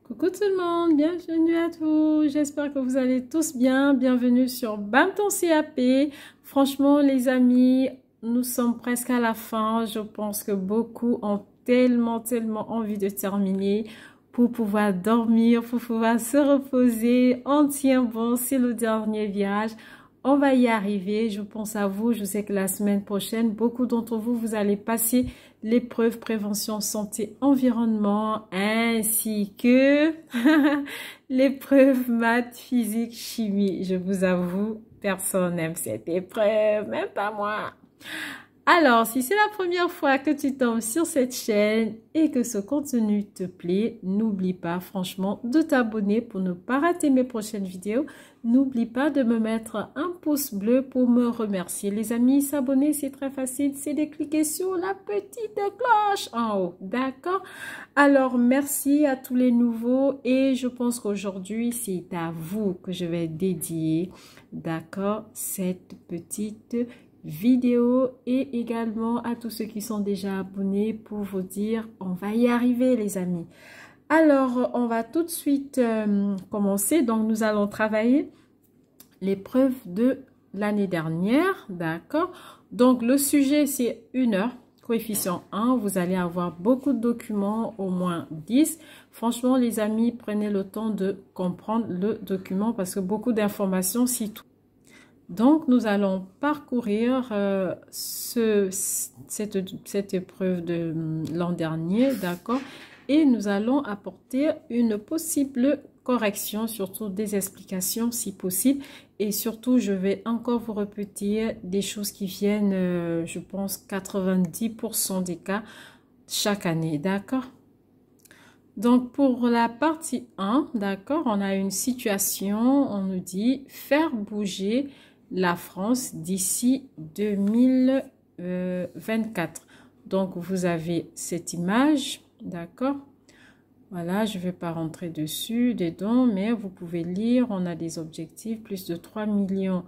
Coucou tout le monde, bienvenue à tous, j'espère que vous allez tous bien, bienvenue sur Bam ton CAP. Franchement les amis, nous sommes presque à la fin, je pense que beaucoup ont tellement envie de terminer pour pouvoir dormir, pour pouvoir se reposer, on tient bon, c'est le dernier virage. On va y arriver, je pense à vous, je sais que la semaine prochaine, beaucoup d'entre vous, vous allez passer l'épreuve prévention santé environnement ainsi que l'épreuve maths, physique, chimie. Je vous avoue, personne n'aime cette épreuve, même pas moi. Alors, si c'est la première fois que tu tombes sur cette chaîne et que ce contenu te plaît, n'oublie pas franchement de t'abonner pour ne pas rater mes prochaines vidéos. N'oublie pas de me mettre un pouce bleu pour me remercier. Les amis, s'abonner, c'est très facile. C'est de cliquer sur la petite cloche en haut. D'accord? Alors, merci à tous les nouveaux et je pense qu'aujourd'hui, c'est à vous que je vais dédier, d'accord, cette petite vidéo et également à tous ceux qui sont déjà abonnés pour vous dire on va y arriver les amis. Alors on va tout de suite commencer. Donc nous allons travailler l'épreuve de l'année dernière, d'accord. Donc le sujet c'est 1 heure, coefficient 1, vous allez avoir beaucoup de documents, au moins 10. Franchement les amis, prenez le temps de comprendre le document parce que beaucoup d'informations s'y trouvent. Donc, nous allons parcourir cette épreuve de l'an dernier, d'accord? Et nous allons apporter une possible correction, surtout des explications si possible. Et surtout, je vais encore vous répéter des choses qui viennent, je pense, 90% des cas chaque année, d'accord? Donc, pour la partie 1, d'accord, on a une situation, on nous dit faire bouger la France d'ici 2024. Donc, vous avez cette image, d'accord? Voilà, je ne vais pas rentrer dedans, mais vous pouvez lire, on a des objectifs, plus de 3 millions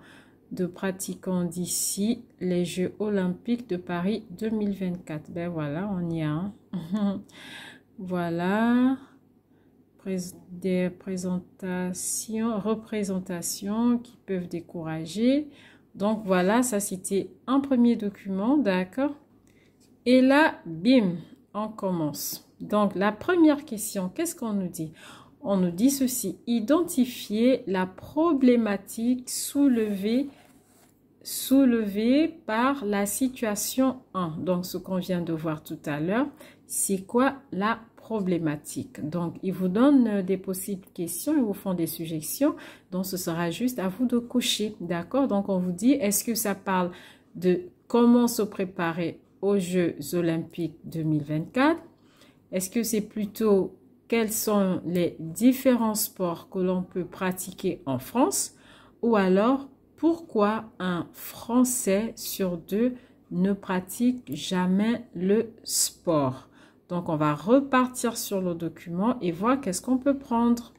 de pratiquants d'ici les Jeux Olympiques de Paris 2024. Ben voilà, on y a. Voilà. Des représentations qui peuvent décourager. Donc voilà, ça c'était un premier document, d'accord. Et là, bim, on commence. Donc la première question, qu'est-ce qu'on nous dit? On nous dit ceci: identifier la problématique soulevée par la situation 1. Donc ce qu'on vient de voir tout à l'heure, c'est quoi la problématique? Donc ils vous donnent des possibles questions, ils vous font des suggestions, donc ce sera juste à vous de cocher, d'accord? Donc on vous dit, est-ce que ça parle de comment se préparer aux Jeux Olympiques 2024? Est-ce que c'est plutôt quels sont les différents sports que l'on peut pratiquer en France? Ou alors pourquoi un Français sur 2 ne pratique jamais le sport? Donc, on va repartir sur le document et voir qu'est-ce qu'on peut prendre.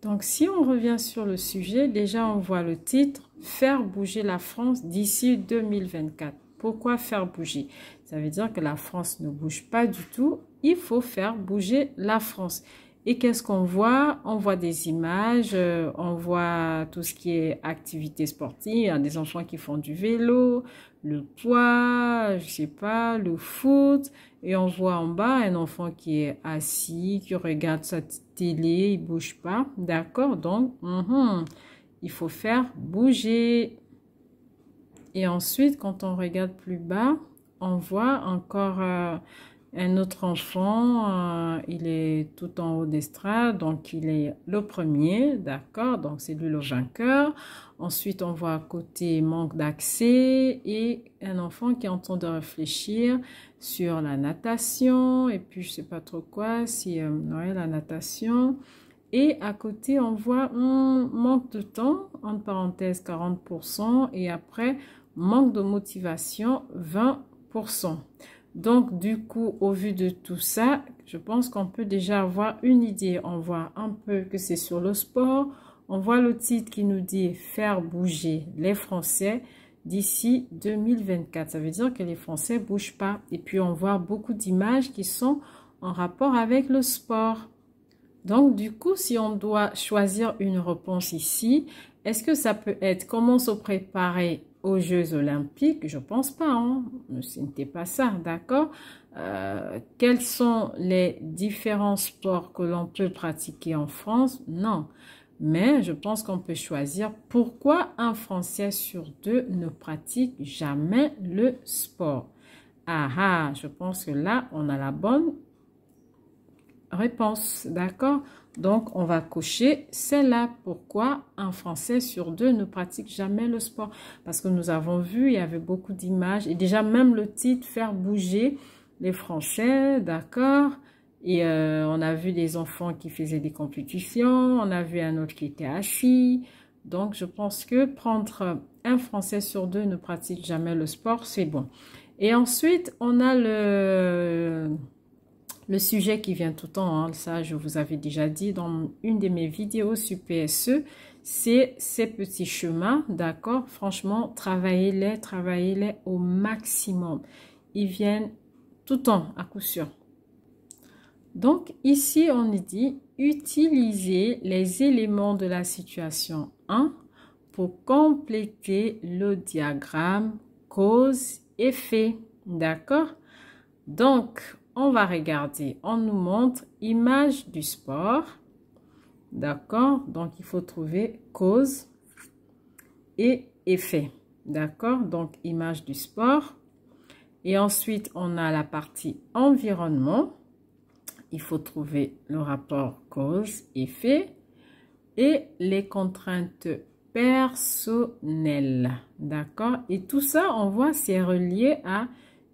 Donc, si on revient sur le sujet, déjà, on voit le titre « Faire bouger la France d'ici 2024 ». Pourquoi faire bouger? Ça veut dire que la France ne bouge pas du tout. Il faut faire bouger la France. Et qu'est-ce qu'on voit? On voit des images, on voit tout ce qui est activité sportive. Il y a des enfants qui font du vélo, le poids, je sais pas, le foot. Et on voit en bas un enfant qui est assis, qui regarde sa télé, il bouge pas. D'accord? Donc, il faut faire bouger. Et ensuite, quand on regarde plus bas, on voit encore un autre enfant, il est tout en haut d'estrade, donc il est le premier, d'accord, donc c'est lui le vainqueur. Ensuite, on voit à côté manque d'accès et un enfant qui est en train de réfléchir sur la natation, et puis je sais pas trop quoi, si ouais, la natation. Et à côté, on voit manque de temps, entre parenthèses 40%, et après, manque de motivation 20%. Donc, du coup, au vu de tout ça, je pense qu'on peut déjà avoir une idée. On voit un peu que c'est sur le sport. On voit le titre qui nous dit « Faire bouger les Français d'ici 2024 ». Ça veut dire que les Français ne bougent pas. Et puis, on voit beaucoup d'images qui sont en rapport avec le sport. Donc, du coup, si on doit choisir une réponse ici, est-ce que ça peut être comment se préparer aux Jeux Olympiques? Je pense pas, hein? Ce n'était pas ça, d'accord? Quels sont les différents sports que l'on peut pratiquer en France? Non. Mais je pense qu'on peut choisir pourquoi un Français sur deux ne pratique jamais le sport. Ah ah, je pense que là, on a la bonne réponse, d'accord? Donc, on va cocher celle-là. Pourquoi un Français sur deux ne pratique jamais le sport? Parce que nous avons vu, il y avait beaucoup d'images et déjà même le titre, faire bouger les Français, d'accord? Et on a vu des enfants qui faisaient des compétitions, on a vu un autre qui était assis. Donc, je pense que prendre un Français sur deux ne pratique jamais le sport, c'est bon. Et ensuite, on a le sujet qui vient tout le temps, hein, ça je vous avais déjà dit dans une de mes vidéos sur PSE, c'est ces petits chemins, d'accord? Franchement, travaillez-les au maximum. Ils viennent tout le temps, à coup sûr. Donc ici, on dit utiliser les éléments de la situation 1 pour compléter le diagramme cause-effet, d'accord? Donc, on va regarder, on nous montre image du sport, d'accord? Donc, il faut trouver cause et effet, d'accord? Donc, image du sport. Et ensuite, on a la partie environnement. Il faut trouver le rapport cause-effet et les contraintes personnelles, d'accord? Et tout ça, on voit, c'est relié à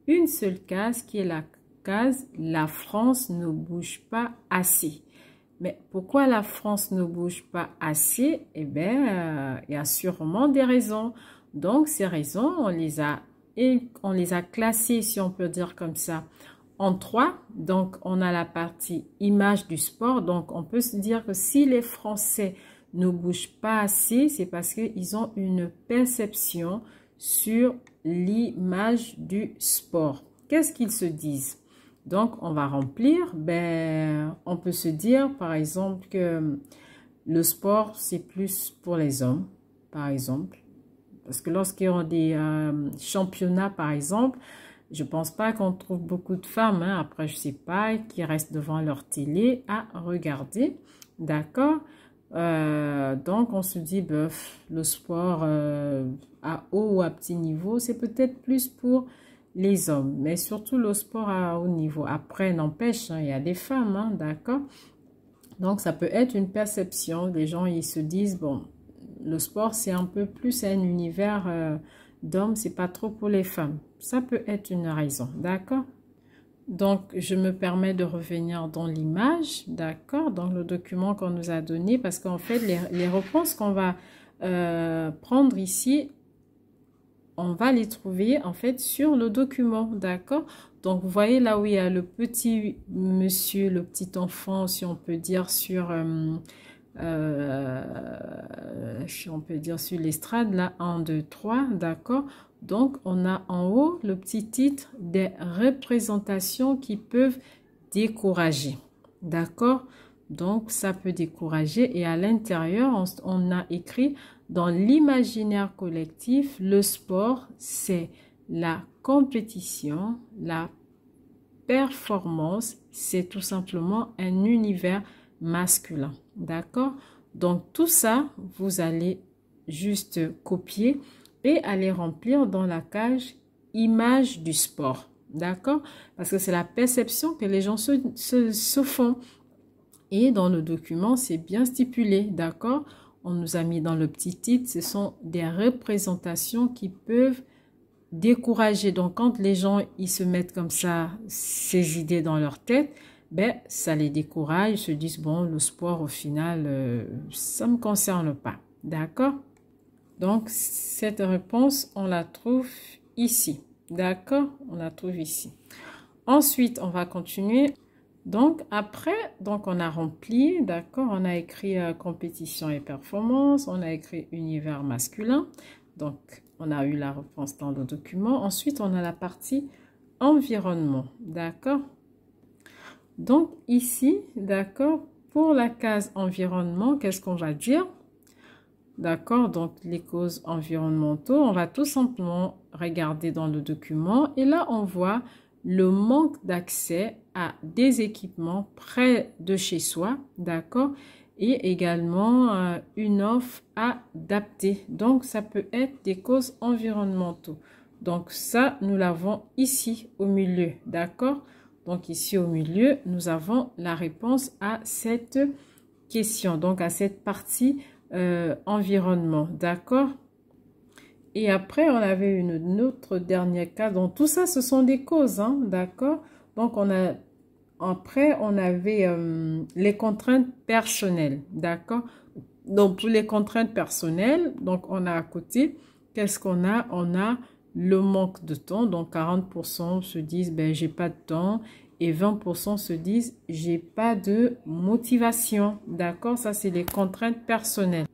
une seule case qui est la case « La France ne bouge pas assez ». Mais pourquoi la France ne bouge pas assez? Eh bien, il y a sûrement des raisons. Donc, ces raisons, on les a classées, si on peut dire comme ça, en 3. Donc, on a la partie image du sport. Donc, on peut se dire que si les Français ne bougent pas assez, c'est parce qu'ils ont une perception sur l'image du sport. Qu'est-ce qu'ils se disent? Donc, on va remplir. Ben, on peut se dire, par exemple, que le sport, c'est plus pour les hommes, par exemple. Parce que lorsqu'il y a des championnats, par exemple, je ne pense pas qu'on trouve beaucoup de femmes, hein, après, je ne sais pas, qui restent devant leur télé à regarder. D'accord? Donc, on se dit, bof, le sport à haut ou à petit niveau, c'est peut-être plus pour les hommes, mais surtout le sport à haut niveau. Après, n'empêche, hein, il y a des femmes, hein, d'accord? Donc, ça peut être une perception. Les gens, ils se disent, bon, le sport, c'est un peu plus un univers d'hommes, c'est pas trop pour les femmes. Ça peut être une raison, d'accord? Donc, je me permets de revenir dans l'image, d'accord, dans le document qu'on nous a donné, parce qu'en fait, les réponses qu'on va prendre ici, on va les trouver en fait sur le document, d'accord? Donc, vous voyez là où il y a le petit monsieur, le petit enfant, si on peut dire sur... si on peut dire sur l'estrade, là, 1, 2, 3, d'accord? Donc, on a en haut le petit titre des représentations qui peuvent décourager, d'accord? Donc, ça peut décourager et à l'intérieur, on a écrit dans l'imaginaire collectif, le sport, c'est la compétition, la performance, c'est tout simplement un univers masculin, d'accord? Donc, tout ça, vous allez juste copier et aller remplir dans la cage image du sport, d'accord? Parce que c'est la perception que les gens se font. Et dans le document, c'est bien stipulé, d'accord? On nous a mis dans le petit titre, ce sont des représentations qui peuvent décourager. Donc, quand les gens, ils se mettent comme ça, ces idées dans leur tête, ben, ça les décourage, ils se disent, bon, le sport, au final, ça ne me concerne pas. D'accord? Donc, cette réponse, on la trouve ici. D'accord? On la trouve ici. Ensuite, on va continuer. Donc, après, donc on a rempli, d'accord? On a écrit compétition et performance. On a écrit univers masculin. Donc, on a eu la réponse dans le document. Ensuite, on a la partie environnement. D'accord? Donc, ici, d'accord, pour la case environnement, qu'est-ce qu'on va dire? D'accord, donc les causes environnementaux, on va tout simplement regarder dans le document et là on voit le manque d'accès à des équipements près de chez soi, d'accord, et également une offre adaptée. Donc ça peut être des causes environnementaux. Donc ça, nous l'avons ici au milieu, d'accord? Donc ici au milieu, nous avons la réponse à cette question, donc à cette partie environnement, d'accord? Et après, on avait une autre dernière cas. Donc tout ça, ce sont des causes, hein, d'accord? Donc après, on avait les contraintes personnelles, d'accord? Donc pour les contraintes personnelles, donc on a à côté, qu'est-ce qu'on a? On a le manque de temps, donc 40% se disent ben j'ai pas de temps et 20% se disent j'ai pas de motivation, d'accord? Ça c'est les contraintes personnelles.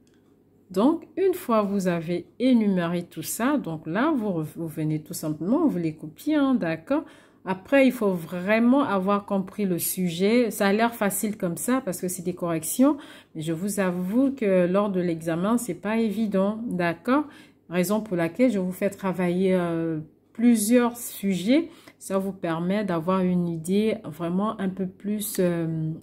Donc une fois vous avez énuméré tout ça, donc là vous venez tout simplement, vous les copiez, hein, d'accord? Après il faut vraiment avoir compris le sujet. Ça a l'air facile comme ça parce que c'est des corrections, mais je vous avoue que lors de l'examen c'est pas évident, d'accord? Raison pour laquelle je vous fais travailler plusieurs sujets. Ça vous permet d'avoir une idée vraiment un peu plus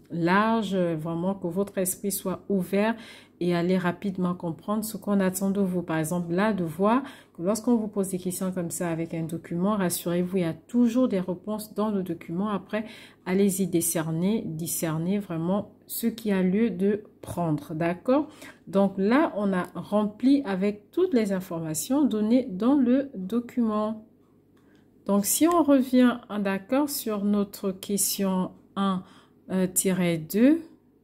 large, vraiment que votre esprit soit ouvert et aller rapidement comprendre ce qu'on attend de vous. Par exemple, là, de voir que lorsqu'on vous pose des questions comme ça avec un document, rassurez-vous, il y a toujours des réponses dans le document. Après, allez-y discerner vraiment ce qui a lieu de prendre, d'accord? Donc là, on a rempli avec toutes les informations données dans le document. Donc, si on revient, d'accord, sur notre question 1-2,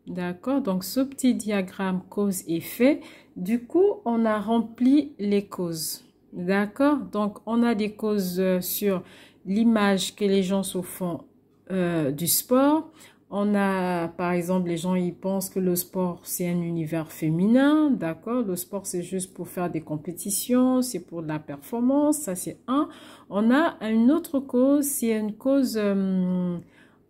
d'accord, donc ce petit diagramme cause-effet, du coup, on a rempli les causes, d'accord? Donc, on a des causes sur l'image que les gens se font du sport. On a, par exemple, les gens, ils pensent que le sport, c'est un univers féminin, d'accord? Le sport, c'est juste pour faire des compétitions, c'est pour de la performance, ça c'est un. On a une autre cause, c'est une cause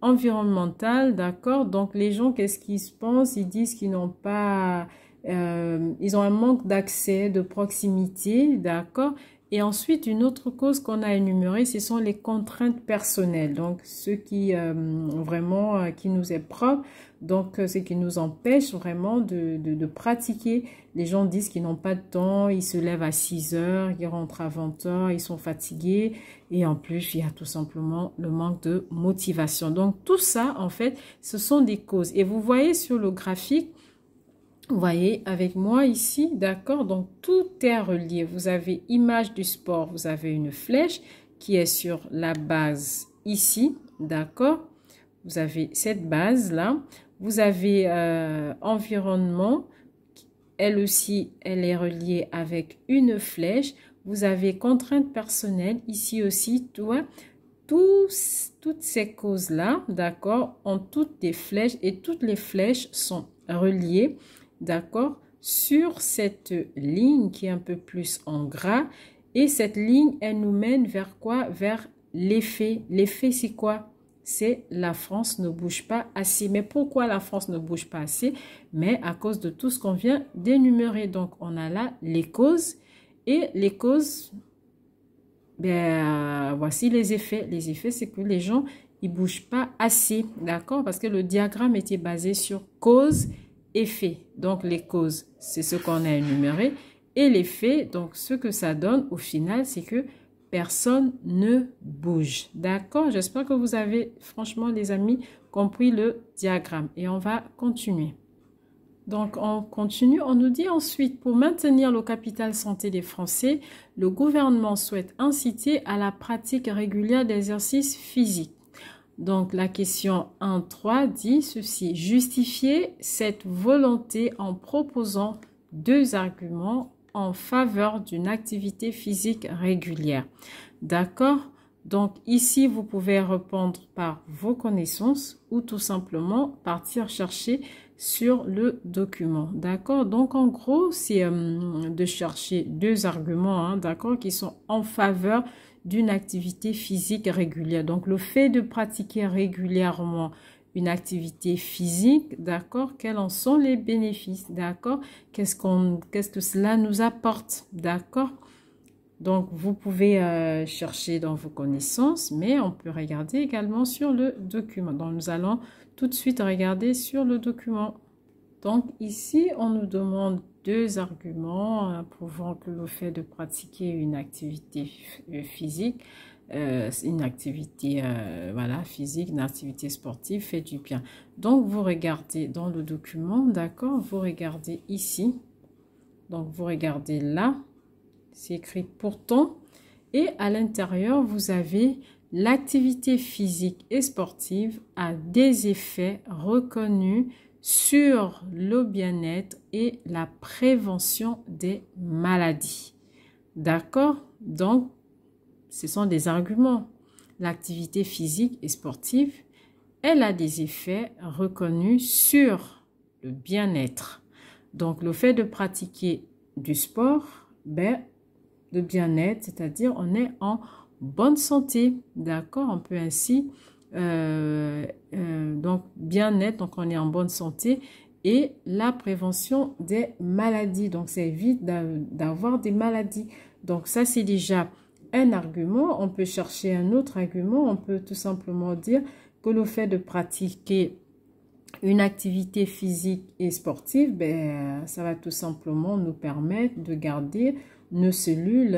environnementale, d'accord? Donc, les gens, qu'est-ce qu'ils se pensent? Ils disent qu'ils n'ont pas, ils ont un manque d'accès, de proximité, d'accord? Et ensuite, une autre cause qu'on a énumérée, ce sont les contraintes personnelles. Donc, ce qui vraiment qui nous est propre, donc ce qui nous empêche vraiment de pratiquer. Les gens disent qu'ils n'ont pas de temps, ils se lèvent à 6 heures, ils rentrent à 20 heures, ils sont fatigués. Et en plus, il y a tout simplement le manque de motivation. Donc, tout ça, en fait, ce sont des causes. Et vous voyez sur le graphique, vous voyez avec moi ici, d'accord? Donc, tout est relié. Vous avez image du sport, vous avez une flèche qui est sur la base ici, d'accord? Vous avez cette base-là. Vous avez environnement, elle aussi, elle est reliée avec une flèche. Vous avez contraintes personnelles, ici aussi, toutes ces causes-là, d'accord, ont toutes des flèches et toutes les flèches sont reliées, d'accord, sur cette ligne qui est un peu plus en gras. Et cette ligne, elle nous mène vers quoi? Vers l'effet. L'effet, c'est quoi? C'est la France ne bouge pas assez. Mais pourquoi la France ne bouge pas assez? Mais à cause de tout ce qu'on vient d'énumérer. Donc, on a là les causes. Et les causes, voici les effets. Les effets, c'est que les gens, ils ne bougent pas assez. D'accord? Parce que le diagramme était basé sur cause, effet. Donc, les causes, c'est ce qu'on a énuméré. Et l'effet, donc, ce que ça donne au final, c'est que personne ne bouge. D'accord? J'espère que vous avez, franchement, les amis, compris le diagramme. Et on va continuer. Donc, on continue. On nous dit ensuite, pour maintenir le capital santé des Français, le gouvernement souhaite inciter à la pratique régulière d'exercices physiques. Donc, la question 1.3 dit ceci. Justifier cette volonté en proposant 2 arguments en faveur d'une activité physique régulière. D'accord? Donc, ici, vous pouvez répondre par vos connaissances ou tout simplement partir chercher sur le document. D'accord? Donc, en gros, c'est de chercher 2 arguments, hein, d'accord, qui sont en faveur d'une activité physique régulière. Donc, le fait de pratiquer régulièrement une activité physique, d'accord? Quels en sont les bénéfices, d'accord? Qu'est-ce que cela nous apporte, d'accord? Donc, vous pouvez chercher dans vos connaissances, mais on peut regarder également sur le document. Donc, nous allons tout de suite regarder sur le document. Donc, ici, on nous demande 2 arguments prouvant que le fait de pratiquer une activité physique, une activité voilà, physique, une activité sportive fait du bien. Donc, vous regardez dans le document, d'accord? Vous regardez ici. Donc, vous regardez là. C'est écrit pourtant. Et à l'intérieur, vous avez l'activité physique et sportive a des effets reconnus sur le bien-être et la prévention des maladies. D'accord? Donc, ce sont des arguments. L'activité physique et sportive, elle a des effets reconnus sur le bien-être. Donc, le fait de pratiquer du sport, le bien-être, c'est-à-dire on est en bonne santé, d'accord? On peut ainsi, donc bien-être, donc on est en bonne santé et la prévention des maladies, donc ça évite d'avoir des maladies. Donc ça c'est déjà un argument. On peut chercher un autre argument, on peut tout simplement dire que le fait de pratiquer une activité physique et sportive, ça va tout simplement nous permettre de garder nos cellules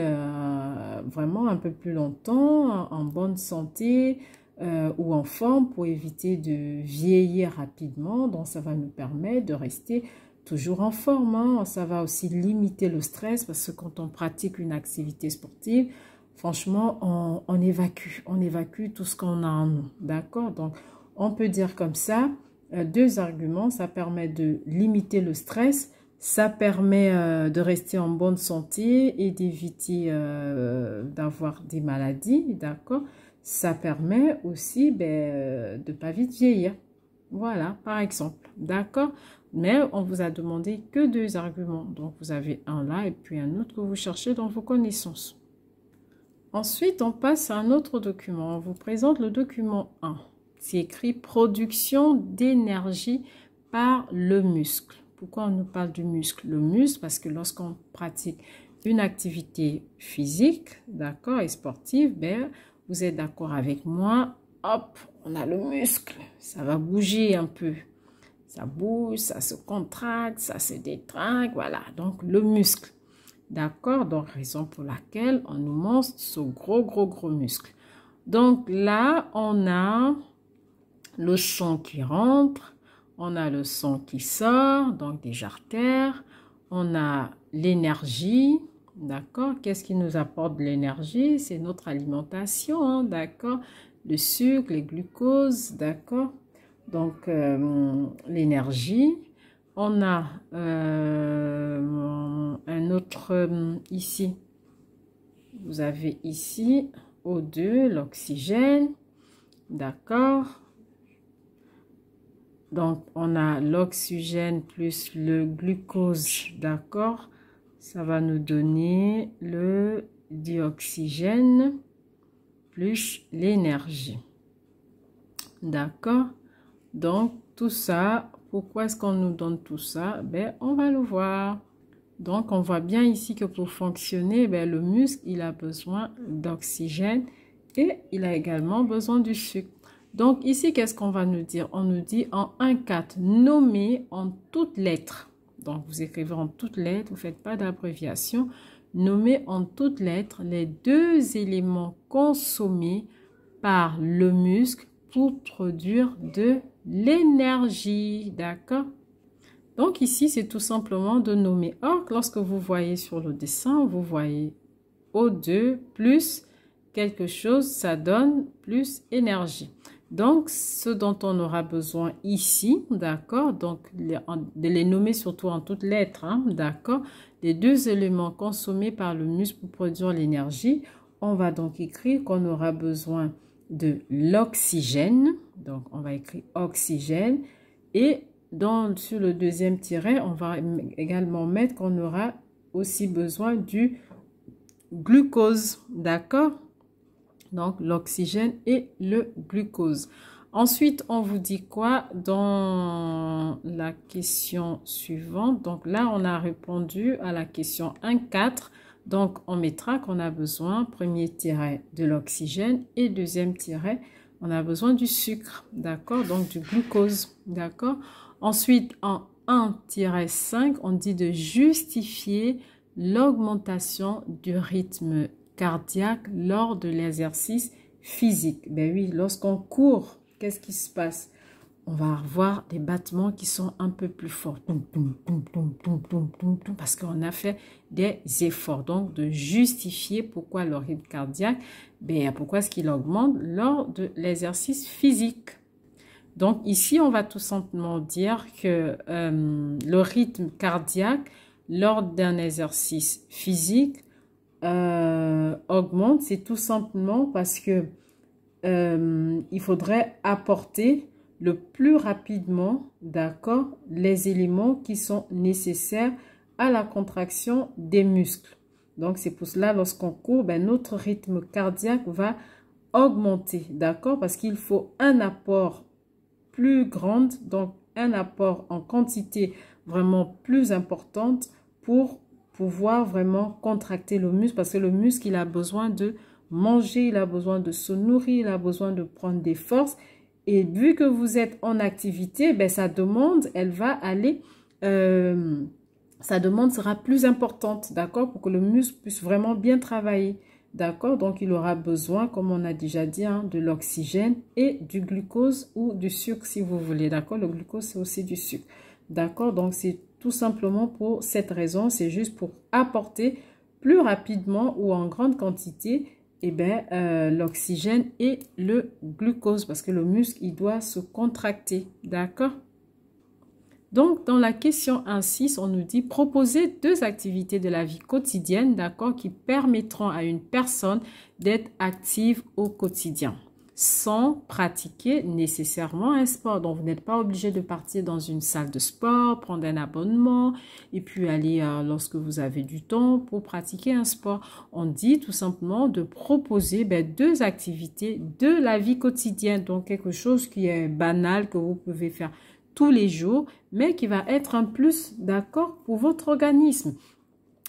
vraiment un peu plus longtemps, en bonne santé ou en forme pour éviter de vieillir rapidement. Donc, ça va nous permettre de rester toujours en forme, hein. Ça va aussi limiter le stress parce que quand on pratique une activité sportive, franchement, on évacue tout ce qu'on a en nous, d'accord? Donc, on peut dire comme ça, 2 arguments, ça permet de limiter le stress, ça permet de rester en bonne santé et d'éviter d'avoir des maladies, d'accord? Ça permet aussi de ne pas vite vieillir. Voilà, par exemple, d'accord? Mais on vous a demandé que 2 arguments. Donc, vous avez un là et puis un autre que vous cherchez dans vos connaissances. Ensuite, on passe à un autre document. On vous présente le document 1. C'est écrit « Production d'énergie par le muscle ». Pourquoi on nous parle du muscle? Le muscle, parce que lorsqu'on pratique une activité physique, d'accord, et sportive, vous êtes d'accord avec moi, hop, on a le muscle, ça va bouger un peu. Ça bouge, ça se contracte, ça se détraque, voilà, donc le muscle. D'accord, donc raison pour laquelle on nous montre ce gros muscle. Donc là, on a le sang qui rentre, on a le sang qui sort, donc des artères, on a l'énergie, d'accord? Qu'est-ce qui nous apporte de l'énergie? C'est notre alimentation, hein, d'accord? Le sucre, les glucoses, d'accord? Donc, l'énergie. On a un autre ici. Vous avez ici O2, l'oxygène, d'accord? Donc, on a l'oxygène plus le glucose, d'accord? Ça va nous donner le dioxygène plus l'énergie. D'accord? Donc, tout ça, pourquoi est-ce qu'on nous donne tout ça? On va le voir. Donc, on voit bien ici que pour fonctionner, le muscle, il a besoin d'oxygène et il a également besoin du sucre. Donc, ici, qu'est-ce qu'on va nous dire? On nous dit en 1,4, nommez en toutes lettres. Donc, vous écrivez en toutes lettres, vous ne faites pas d'abréviation. Nommez en toutes lettres les 2 éléments consommés par le muscle pour produire de l'énergie. D'accord? Donc, ici, c'est tout simplement de nommer. Or, lorsque vous voyez sur le dessin, vous voyez O2 plus quelque chose, ça donne plus énergie. Donc, ce dont on aura besoin ici, d'accord, donc de les nommer surtout en toutes lettres, hein, d'accord, les 2 éléments consommés par le muscle pour produire l'énergie, on va donc écrire qu'on aura besoin de l'oxygène, donc on va écrire oxygène, et sur le 2e tiret, on va également mettre qu'on aura aussi besoin du glucose, d'accord? Donc, l'oxygène et le glucose. Ensuite, on vous dit quoi dans la question suivante? Donc là, on a répondu à la question 1,4. Donc, on mettra qu'on a besoin, premier tiret, de l'oxygène et deuxième tiret, on a besoin du sucre, d'accord? Donc, du glucose, d'accord? Ensuite, en 1-5, on dit de justifier l'augmentation du rythme cardiaque lors de l'exercice physique. Ben oui, lorsqu'on court, qu'est-ce qui se passe? On va avoir des battements qui sont un peu plus forts. Parce qu'on a fait des efforts. Donc, de justifier pourquoi le rythme cardiaque, ben, pourquoi est-ce qu'il augmente lors de l'exercice physique. Donc, ici, on va tout simplement dire que le rythme cardiaque lors d'un exercice physique augmente. C'est tout simplement parce que il faudrait apporter le plus rapidement, d'accord, les éléments qui sont nécessaires à la contraction des muscles. Donc, c'est pour cela, lorsqu'on court, ben, notre rythme cardiaque va augmenter, d'accord, parce qu'il faut un apport plus grand, donc un apport en quantité vraiment plus importante pour pouvoir vraiment contracter le muscle, parce que le muscle, il a besoin de manger, il a besoin de se nourrir, il a besoin de prendre des forces. Et vu que vous êtes en activité, ben, sa demande, elle va aller, sa demande sera plus importante, d'accord, pour que le muscle puisse vraiment bien travailler, d'accord. Donc, il aura besoin, comme on a déjà dit, hein, de l'oxygène et du glucose ou du sucre, si vous voulez, d'accord. Le glucose, c'est aussi du sucre, d'accord. Donc, c'est tout simplement pour cette raison, c'est juste pour apporter plus rapidement ou en grande quantité eh ben, l'oxygène et le glucose parce que le muscle, il doit se contracter, d'accord? Donc, dans la question 1.6, on nous dit proposer 2 activités de la vie quotidienne, d'accord, qui permettront à une personne d'être active au quotidien sans pratiquer nécessairement un sport. Donc, vous n'êtes pas obligé de partir dans une salle de sport, prendre un abonnement et puis aller lorsque vous avez du temps pour pratiquer un sport. On dit tout simplement de proposer 2 activités de la vie quotidienne. Donc, quelque chose qui est banal, que vous pouvez faire tous les jours, mais qui va être un plus, d'accord, pour votre organisme.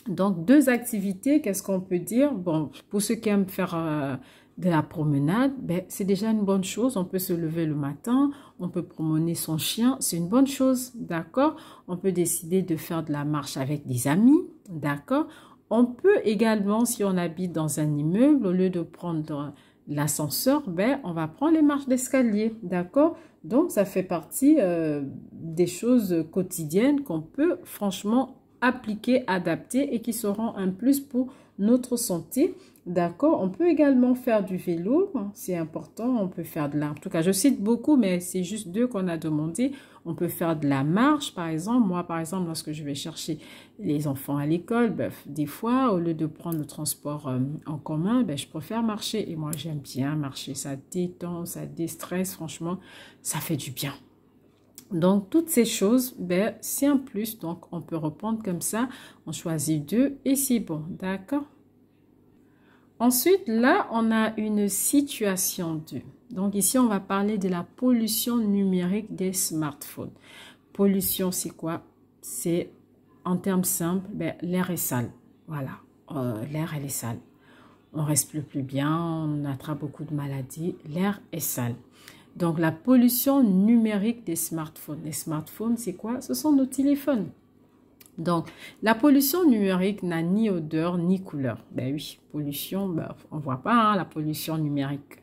Donc, 2 activités, qu'est-ce qu'on peut dire? Bon, pour ceux qui aiment faire de la promenade, ben, c'est déjà une bonne chose. On peut se lever le matin, on peut promener son chien, c'est une bonne chose, d'accord? On peut décider de faire de la marche avec des amis, d'accord? On peut également, si on habite dans un immeuble, au lieu de prendre l'ascenseur, ben, on va prendre les marches d'escalier, d'accord? Donc, ça fait partie des choses quotidiennes qu'on peut franchement appliquer, adapter et qui seront un plus pour notre santé. D'accord, on peut également faire du vélo, c'est important, on peut faire de la... En tout cas, je cite beaucoup, mais c'est juste 2 qu'on a demandé. On peut faire de la marche, par exemple. Moi, par exemple, lorsque je vais chercher les enfants à l'école, ben, des fois, au lieu de prendre le transport en commun, ben, je préfère marcher. Et moi, j'aime bien marcher, ça détend, ça déstresse, franchement, ça fait du bien. Donc, toutes ces choses, ben, c'est un plus. Donc, on peut reprendre comme ça. On choisit 2 et c'est bon. D'accord? Ensuite, là, on a une situation 2. Donc, ici, on va parler de la pollution numérique des smartphones. Pollution, c'est quoi? C'est, en termes simples, ben, l'air est sale. Voilà, l'air, elle est sale. On respire plus bien, on attrape beaucoup de maladies. L'air est sale. Donc, la pollution numérique des smartphones. Les smartphones, c'est quoi? Ce sont nos téléphones. Donc, la pollution numérique n'a ni odeur ni couleur. Ben oui, pollution, ben, on ne voit pas hein, la pollution numérique.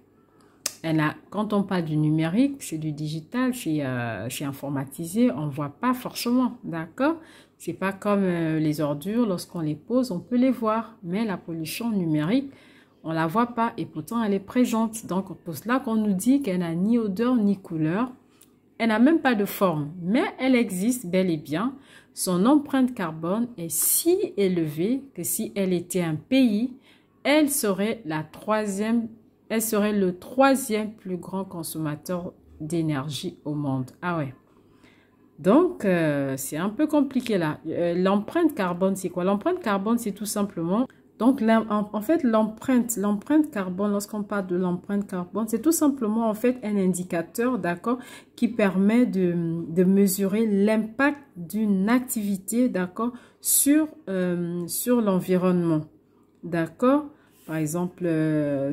Quand on parle du numérique, c'est du digital, c'est informatisé, on ne voit pas forcément, d'accord? C'est pas comme les ordures, lorsqu'on les pose, on peut les voir. Mais la pollution numérique, on ne la voit pas et pourtant elle est présente. Donc, c'est pour cela qu'on nous dit qu'elle n'a ni odeur ni couleur. Elle n'a même pas de forme, mais elle existe bel et bien. Son empreinte carbone est si élevée que si elle était un pays, elle serait le 3e plus grand consommateur d'énergie au monde. Ah ouais. Donc, c'est un peu compliqué là. L'empreinte carbone, c'est quoi? L'empreinte carbone, c'est tout simplement Donc, en fait, l'empreinte carbone, lorsqu'on parle de l'empreinte carbone, c'est tout simplement, en fait, un indicateur, d'accord, qui permet de mesurer l'impact d'une activité, d'accord, sur l'environnement, d'accord. Par exemple,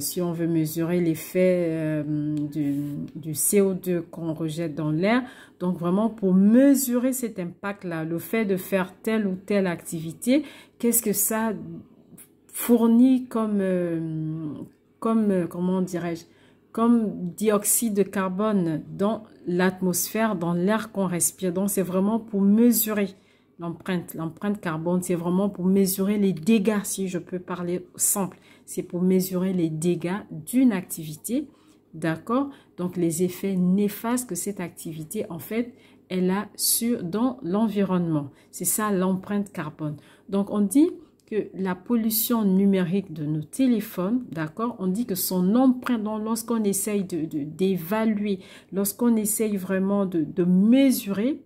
si on veut mesurer l'effet du CO2 qu'on rejette dans l'air, donc vraiment pour mesurer cet impact-là, le fait de faire telle ou telle activité, qu'est-ce que ça fournit comment dirais-je, comme dioxyde de carbone dans l'atmosphère, dans l'air qu'on respire. Donc, c'est vraiment pour mesurer l'empreinte carbone, c'est vraiment pour mesurer les dégâts, si je peux parler simple. C'est pour mesurer les dégâts d'une activité, d'accord? Donc, les effets néfastes que cette activité, en fait, elle a dans l'environnement. C'est ça l'empreinte carbone. Donc, on dit que la pollution numérique de nos téléphones, d'accord, on dit que son empreinte, lorsqu'on essaye d'évaluer, lorsqu'on essaye vraiment de mesurer,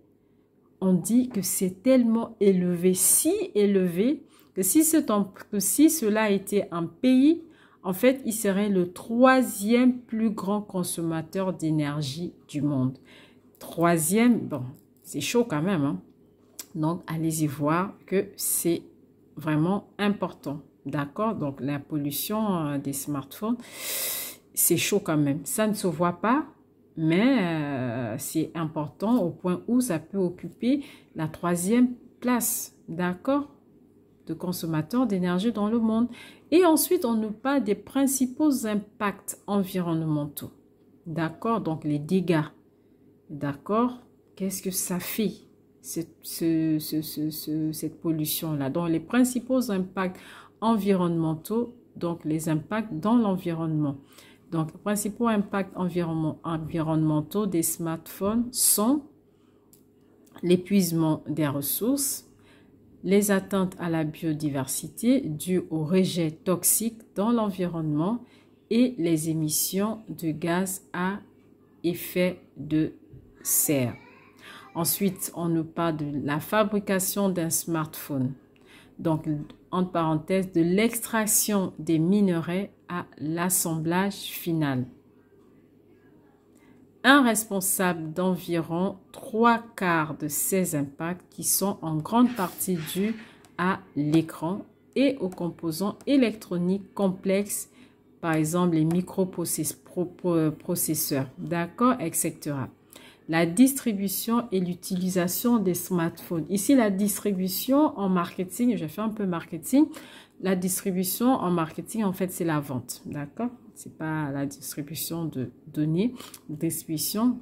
on dit que c'est tellement élevé, si élevé, que si cela était un pays, en fait, il serait le 3e plus grand consommateur d'énergie du monde. 3e, bon, c'est chaud quand même, hein? Donc, allez-y voir que c'est vraiment important, d'accord? Donc, la pollution des smartphones, c'est chaud quand même. Ça ne se voit pas, mais c'est important au point où ça peut occuper la 3e place, d'accord? De consommateurs d'énergie dans le monde. Et ensuite, on nous parle des principaux impacts environnementaux, d'accord? Donc, les dégâts, d'accord? Qu'est-ce que ça fait? Cette pollution-là. Donc, les principaux impacts environnementaux, donc les impacts dans l'environnement. Donc, les principaux impacts environnementaux des smartphones sont l'épuisement des ressources, les atteintes à la biodiversité dues au rejet toxique dans l'environnement et les émissions de gaz à effet de serre. Ensuite, on nous parle de la fabrication d'un smartphone. Donc, entre parenthèses, de l'extraction des minerais à l'assemblage final. Un responsable d'environ 3/4 de ces impacts qui sont en grande partie dus à l'écran et aux composants électroniques complexes, par exemple les microprocesseurs, d'accord, etc. La distribution et l'utilisation des smartphones. Ici, la distribution en marketing, je fais un peu marketing. La distribution en marketing, en fait, c'est la vente, d'accord? C'est pas la distribution de données. Distribution,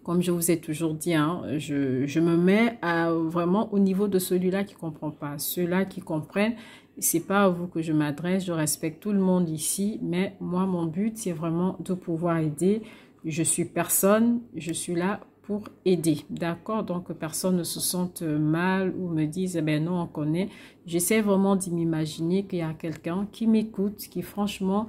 comme je vous ai toujours dit, hein, je me mets vraiment au niveau de celui-là qui ne comprend pas. Ceux-là qui comprennent, c'est pas à vous que je m'adresse. Je respecte tout le monde ici, mais moi, mon but, c'est vraiment de pouvoir aider. Je suis personne, je suis là pour aider, d'accord? Donc, que personne ne se sente mal ou me dise, eh ben non, on connaît. J'essaie vraiment de m'imaginer qu'il y a quelqu'un qui m'écoute, qui franchement,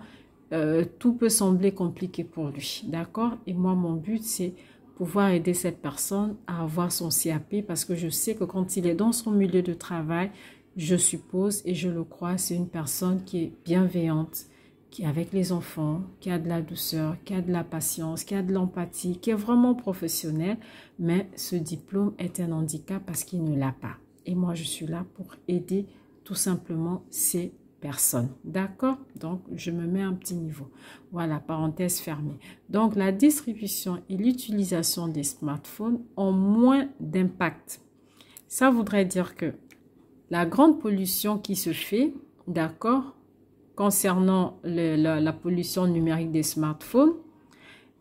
tout peut sembler compliqué pour lui, d'accord? Et moi, mon but, c'est pouvoir aider cette personne à avoir son CAP parce que je sais que quand il est dans son milieu de travail, je suppose et je le crois, c'est une personne qui est bienveillante, qui est avec les enfants, qui a de la douceur, qui a de la patience, qui a de l'empathie, qui est vraiment professionnel, mais ce diplôme est un handicap parce qu'il ne l'a pas. Et moi, je suis là pour aider tout simplement ces personnes. D'accord? Donc, je me mets à un petit niveau. Voilà, parenthèse fermée. Donc, la distribution et l'utilisation des smartphones ont moins d'impact. Ça voudrait dire que la grande pollution qui se fait, d'accord, concernant la pollution numérique des smartphones,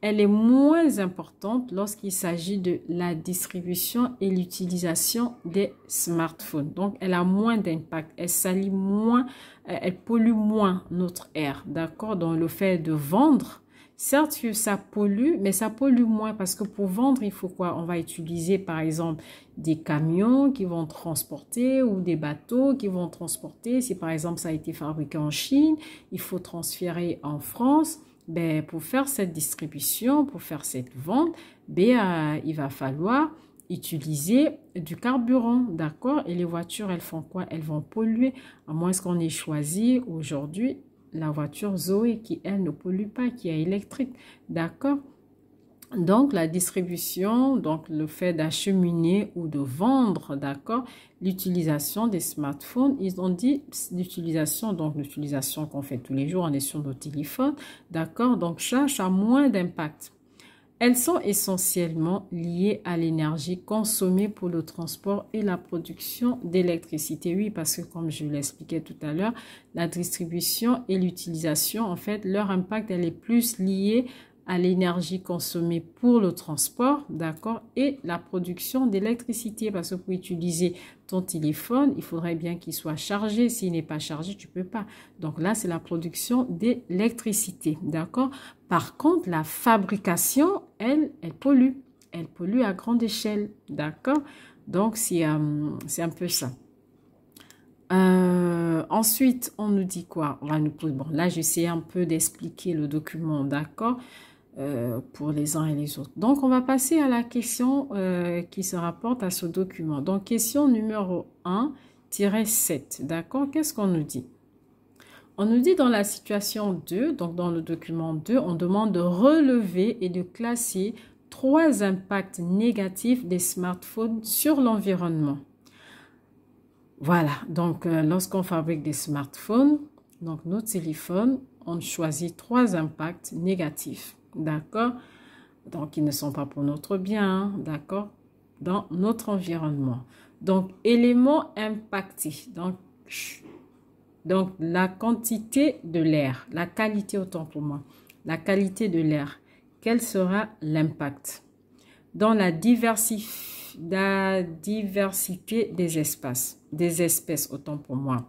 elle est moins importante lorsqu'il s'agit de la distribution et l'utilisation des smartphones. Donc, elle a moins d'impact, elle salit moins, elle pollue moins notre air, d'accord? Donc, le fait de vendre, certes que ça pollue, mais ça pollue moins parce que pour vendre, il faut quoi? On va utiliser par exemple des camions qui vont transporter ou des bateaux qui vont transporter. Si par exemple ça a été fabriqué en Chine, il faut transférer en France. Ben, pour faire cette distribution, pour faire cette vente, ben, il va falloir utiliser du carburant, d'accord? Et les voitures, elles font quoi? Elles vont polluer, à moins qu'on ait choisi aujourd'hui la voiture Zoé qui, elle, ne pollue pas, qui est électrique, d'accord? Donc, la distribution, donc le fait d'acheminer ou de vendre, d'accord, l'utilisation des smartphones, ils ont dit l'utilisation, donc l'utilisation qu'on fait tous les jours, on est sur nos téléphones, d'accord, donc ça a moins d'impact. Elles sont essentiellement liées à l'énergie consommée pour le transport et la production d'électricité. Oui, parce que comme je l'expliquais tout à l'heure, la distribution et l'utilisation, en fait, leur impact, elle est plus liée à l'énergie consommée pour le transport, d'accord, et la production d'électricité, parce que pour utiliser ton téléphone, il faudrait bien qu'il soit chargé. S'il n'est pas chargé, tu peux pas. Donc là, c'est la production d'électricité, d'accord. Par contre, la fabrication, elle pollue. Elle pollue à grande échelle, d'accord. Donc, c'est un peu ça. Ensuite, on nous dit quoi? On va nous poser, bon, là, j'essaie un peu d'expliquer le document, d'accord, pour les uns et les autres. Donc, on va passer à la question qui se rapporte à ce document. Donc, question numéro 1-7, d'accord? Qu'est-ce qu'on nous dit? On nous dit dans la situation 2, donc dans le document 2, on demande de relever et de classer 3 impacts négatifs des smartphones sur l'environnement. Voilà, donc lorsqu'on fabrique des smartphones, donc nos téléphones, on choisit 3 impacts négatifs, d'accord? Donc, ils ne sont pas pour notre bien, d'accord? Dans notre environnement. Donc, éléments impactés. Donc, la quantité de l'air, la qualité autant pour moi, la qualité de l'air, quel sera l'impact? Dans la diversité des espèces autant pour moi,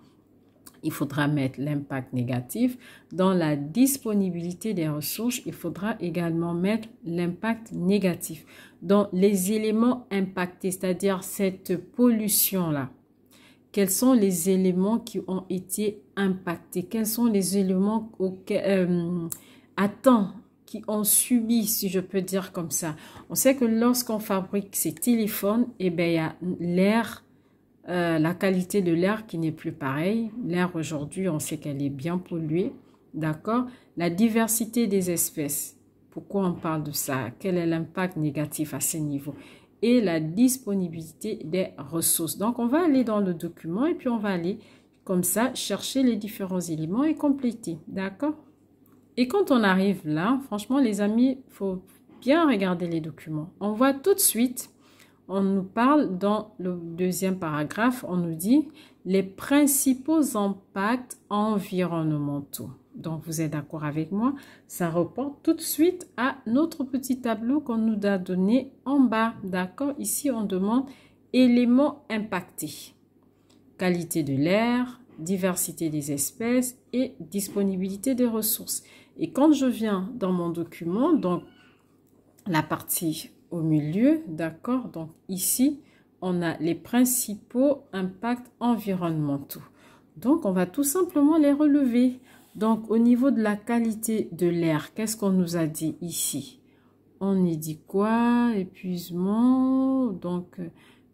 il faudra mettre l'impact négatif. Dans la disponibilité des ressources, il faudra également mettre l'impact négatif. Dans les éléments impactés, c'est-à-dire cette pollution-là, quels sont les éléments qui ont été impactés? Quels sont les éléments qui ont subi, si je peux dire comme ça? On sait que lorsqu'on fabrique ces téléphones, eh bien, il y a l'air, la qualité de l'air qui n'est plus pareille. L'air aujourd'hui, on sait qu'elle est bien polluée, d'accord? La diversité des espèces. Pourquoi on parle de ça? Quel est l'impact négatif à ce niveau? Et la disponibilité des ressources. Donc, on va aller dans le document et puis on va aller comme ça chercher les différents éléments et compléter, d'accord? Et quand on arrive là, franchement, les amis, il faut bien regarder les documents. On voit tout de suite, on nous parle dans le deuxième paragraphe, on nous dit les principaux impacts environnementaux. Donc, vous êtes d'accord avec moi? Ça reporte tout de suite à notre petit tableau qu'on nous a donné en bas. D'accord? Ici, on demande éléments impactés. Qualité de l'air, diversité des espèces et disponibilité des ressources. Et quand je viens dans mon document, donc la partie au milieu, d'accord? Donc ici, on a les principaux impacts environnementaux. Donc, on va tout simplement les relever. Donc, au niveau de la qualité de l'air, qu'est-ce qu'on nous a dit ici? On y dit quoi? Épuisement, donc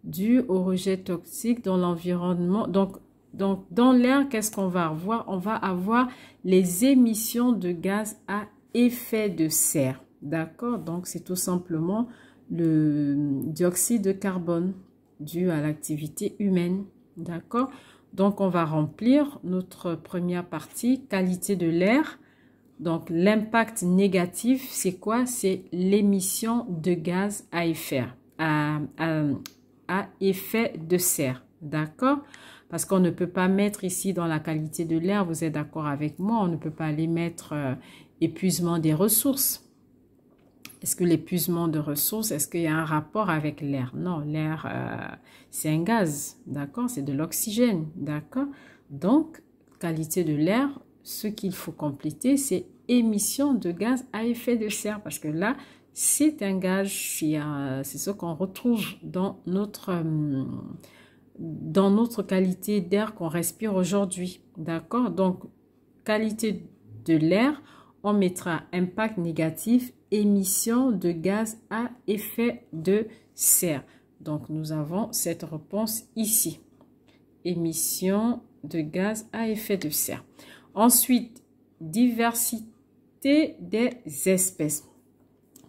dû au rejet toxique dans l'environnement. Donc, dans l'air, qu'est-ce qu'on va avoir? On va avoir les émissions de gaz à effet de serre. D'accord? Donc, c'est tout simplement le dioxyde de carbone dû à l'activité humaine. D'accord? Donc, on va remplir notre première partie, qualité de l'air. Donc, l'impact négatif, c'est quoi? C'est l'émission de gaz à effet de serre. D'accord? Parce qu'on ne peut pas mettre ici dans la qualité de l'air, vous êtes d'accord avec moi, on ne peut pas aller mettre épuisement des ressources. Est-ce que l'épuisement de ressources, est-ce qu'il y a un rapport avec l'air? Non, l'air, c'est un gaz, d'accord? C'est de l'oxygène, d'accord? Donc, qualité de l'air, ce qu'il faut compléter, c'est émission de gaz à effet de serre. Parce que là, c'est un gaz, c'est ce qu'on retrouve dans notre qualité d'air qu'on respire aujourd'hui, d'accord? Donc, qualité de l'air, on mettra impact négatif, émission de gaz à effet de serre. Donc, nous avons cette réponse ici. Émission de gaz à effet de serre. Ensuite, diversité des espèces.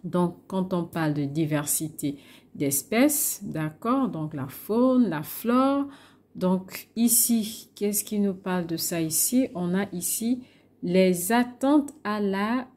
Donc, quand on parle de diversité d'espèces, d'accord, donc la faune, la flore. Donc, ici, qu'est-ce qui nous parle de ça ici? On a ici les attentes à la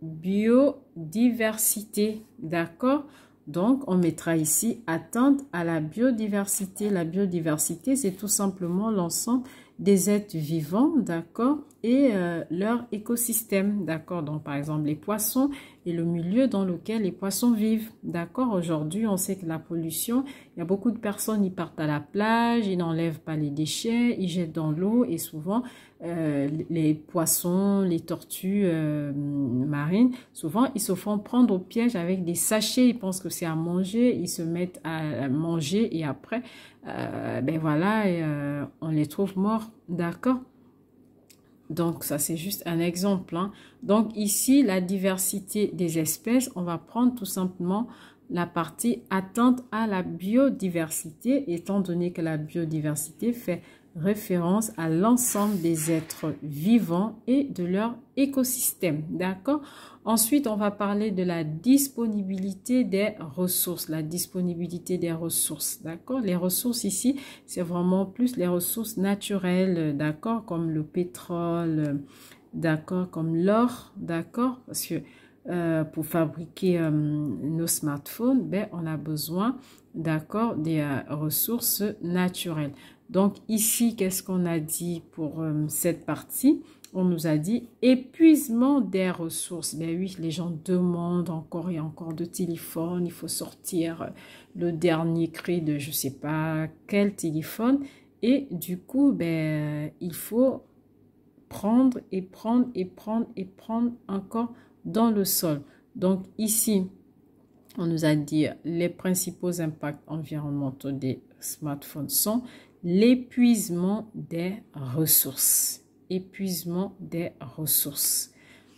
biodiversité, d'accord? Donc, on mettra ici attente à la biodiversité. La biodiversité, c'est tout simplement l'ensemble des êtres vivants, d'accord, et leur écosystème, d'accord. Donc, par exemple, les poissons et le milieu dans lequel les poissons vivent, d'accord. Aujourd'hui, on sait que la pollution, il y a beaucoup de personnes, ils partent à la plage, ils n'enlèvent pas les déchets, ils jettent dans l'eau et souvent, les poissons, les tortues marines, souvent, ils se font prendre au piège avec des sachets, ils pensent que c'est à manger, ils se mettent à manger et après, ben voilà, on les trouve morts, d'accord? Donc, ça, c'est juste un exemple, hein. Donc, ici, la diversité des espèces, on va prendre tout simplement la partie attente à la biodiversité, étant donné que la biodiversité fait référence à l'ensemble des êtres vivants et de leur écosystème, d'accord? Ensuite, on va parler de la disponibilité des ressources, la disponibilité des ressources, d'accord? Les ressources ici, c'est vraiment plus les ressources naturelles, d'accord? Comme le pétrole, d'accord? Comme l'or, d'accord? Parce que pour fabriquer nos smartphones, ben, on a besoin, d'accord, des ressources naturelles. Donc ici, qu'est-ce qu'on a dit pour cette partie? On nous a dit épuisement des ressources. Ben oui, les gens demandent encore et encore de téléphones. Il faut sortir le dernier cri de je ne sais pas quel téléphone. Et du coup, ben, il faut prendre et prendre et prendre et prendre encore dans le sol. Donc ici, on nous a dit les principaux impacts environnementaux des smartphones sont l'épuisement des ressources. Épuisement des ressources.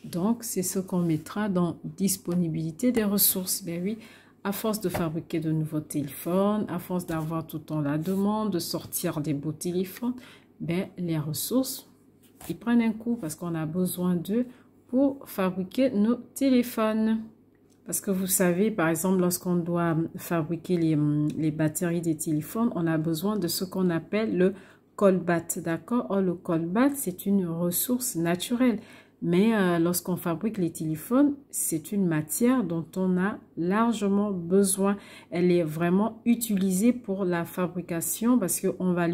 Donc, c'est ce qu'on mettra dans disponibilité des ressources. Ben oui, à force de fabriquer de nouveaux téléphones, à force d'avoir tout le temps la demande, de sortir des beaux téléphones, ben, les ressources, ils prennent un coup parce qu'on a besoin d'eux pour fabriquer nos téléphones. Parce que vous savez, par exemple, lorsqu'on doit fabriquer les batteries des téléphones, on a besoin de ce qu'on appelle le cobalt, d'accord? Or, le cobalt, c'est une ressource naturelle. Mais lorsqu'on fabrique les téléphones, c'est une matière dont on a largement besoin. Elle est vraiment utilisée pour la fabrication parce qu'on va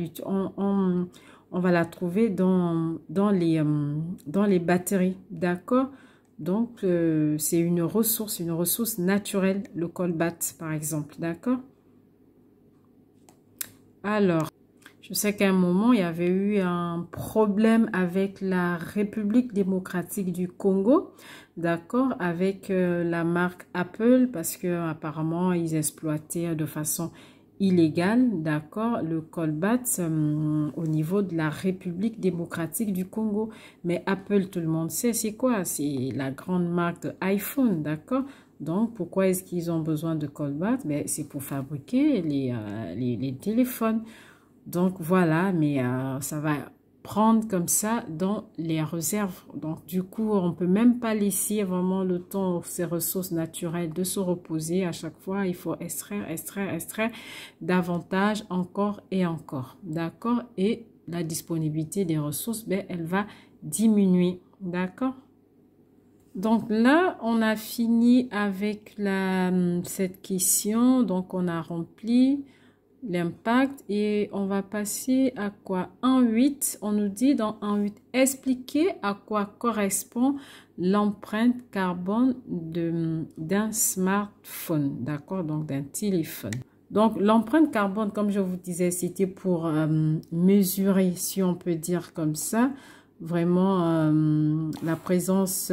on va la trouver dans les batteries, d'accord? Donc, c'est une ressource naturelle, le cobalt, par exemple, d'accord? Alors, je sais qu'à un moment, il y avait eu un problème avec la République démocratique du Congo, d'accord? Avec la marque Apple, parce que apparemment ils exploitaient de façon illégale, d'accord, le cobalt au niveau de la République démocratique du Congo. Mais Apple, tout le monde sait, c'est quoi? C'est la grande marque de iPhone, d'accord? Donc, pourquoi est-ce qu'ils ont besoin de cobalt? Ben, c'est pour fabriquer les téléphones. Donc, voilà, mais ça va prendre comme ça dans les réserves. Donc, du coup, on ne peut même pas laisser vraiment le temps aux ces ressources naturelles de se reposer. À chaque fois, il faut extraire davantage, encore et encore. D'accord? Et la disponibilité des ressources, ben, elle va diminuer. D'accord? Donc là, on a fini avec cette question. Donc, on a rempli l'impact et on va passer à quoi? 1.8, on nous dit dans 1.8, expliquer à quoi correspond l'empreinte carbone d'un smartphone, d'accord? Donc, d'un téléphone. Donc, l'empreinte carbone, comme je vous disais, c'était pour mesurer, si on peut dire comme ça, vraiment la présence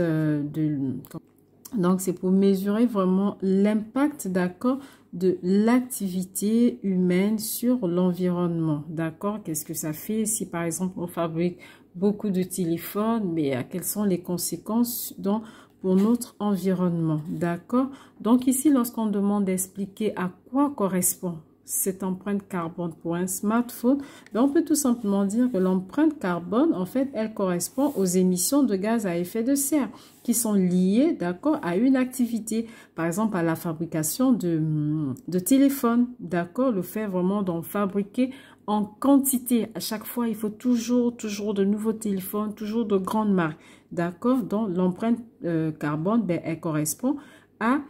donc, c'est pour mesurer vraiment l'impact, d'accord, de l'activité humaine sur l'environnement, d'accord? Qu'est-ce que ça fait si, par exemple, on fabrique beaucoup de téléphones, mais quelles sont les conséquences dans pour notre environnement, d'accord? Donc ici, lorsqu'on demande d'expliquer à quoi correspond cette empreinte carbone pour un smartphone, ben on peut tout simplement dire que l'empreinte carbone, en fait, elle correspond aux émissions de gaz à effet de serre qui sont liées, d'accord, à une activité, par exemple à la fabrication de téléphones, d'accord, le fait vraiment d'en fabriquer en quantité. À chaque fois, il faut toujours de nouveaux téléphones, toujours de grandes marques, d'accord. Donc l'empreinte carbone, ben, elle correspond à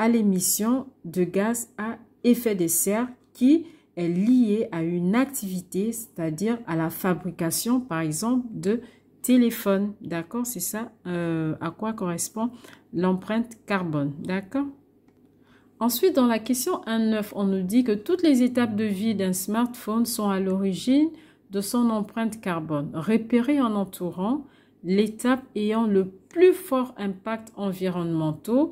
l'émission de gaz à effet de serre qui est lié à une activité, c'est-à-dire à la fabrication, par exemple, de téléphones. D'accord? C'est ça à quoi correspond l'empreinte carbone. D'accord? Ensuite, dans la question 1.9, on nous dit que toutes les étapes de vie d'un smartphone sont à l'origine de son empreinte carbone, repérée en entourant l'étape ayant le plus fort impact environnemental.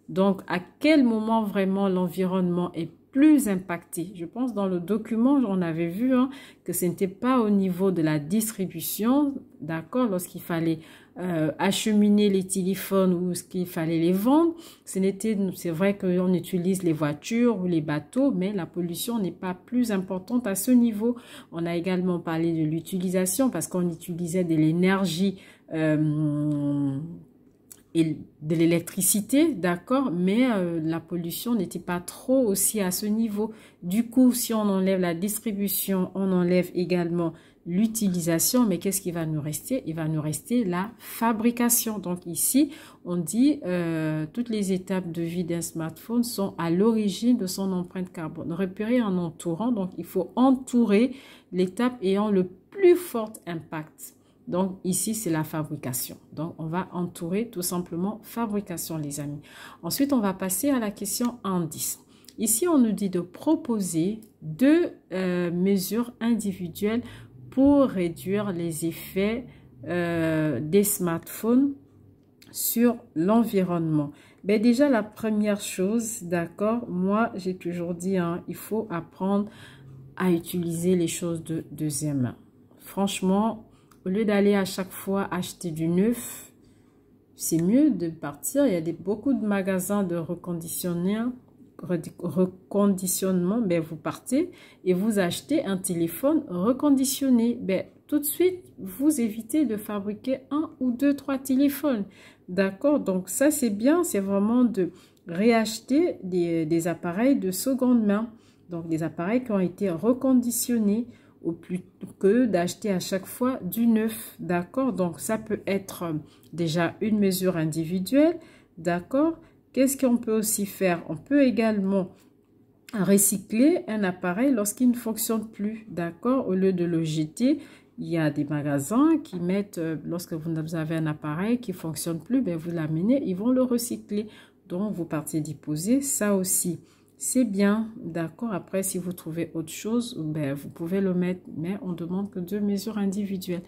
Donc, à quel moment vraiment l'environnement est plus impacté? Je pense dans le document, on avait vu que ce n'était pas au niveau de la distribution, d'accord, lorsqu'il fallait acheminer les téléphones ou ce qu'il fallait les vendre. C'est vrai qu'on utilise les voitures ou les bateaux, mais la pollution n'est pas plus importante à ce niveau. On a également parlé de l'utilisation parce qu'on utilisait de l'énergie et de l'électricité, d'accord, mais la pollution n'était pas trop aussi à ce niveau. Du coup, si on enlève la distribution, on enlève également l'utilisation, mais qu'est-ce qui va nous rester? Il va nous rester la fabrication. Donc ici, on dit toutes les étapes de vie d'un smartphone sont à l'origine de son empreinte carbone. Repérer en entourant, donc il faut entourer l'étape ayant le plus fort impact. Donc, ici, c'est la fabrication. Donc, on va entourer tout simplement fabrication, les amis. Ensuite, on va passer à la question 1.10. Ici, on nous dit de proposer deux mesures individuelles pour réduire les effets des smartphones sur l'environnement. Ben déjà, la première chose, d'accord, moi, j'ai toujours dit, il faut apprendre à utiliser les choses de deuxième main. Franchement, au lieu d'aller à chaque fois acheter du neuf, c'est mieux de partir. Il y a beaucoup de magasins de reconditionnement. Ben, vous partez et vous achetez un téléphone reconditionné. Ben, tout de suite, vous évitez de fabriquer 1 ou 2, 3 téléphones. D'accord? Donc ça, c'est bien. C'est vraiment de réacheter des appareils de seconde main. Donc des appareils qui ont été reconditionnés, au plus que d'acheter à chaque fois du neuf, d'accord? Donc, ça peut être déjà une mesure individuelle, d'accord? Qu'est-ce qu'on peut aussi faire? On peut également recycler un appareil lorsqu'il ne fonctionne plus, d'accord? Au lieu de le jeter, il y a des magasins qui mettent, lorsque vous avez un appareil qui ne fonctionne plus, ben vous l'amenez, ils vont le recycler. Donc, vous partez d'y poser, ça aussi. C'est bien, d'accord. Après, si vous trouvez autre chose, ben, vous pouvez le mettre, mais on demande que 2 mesures individuelles.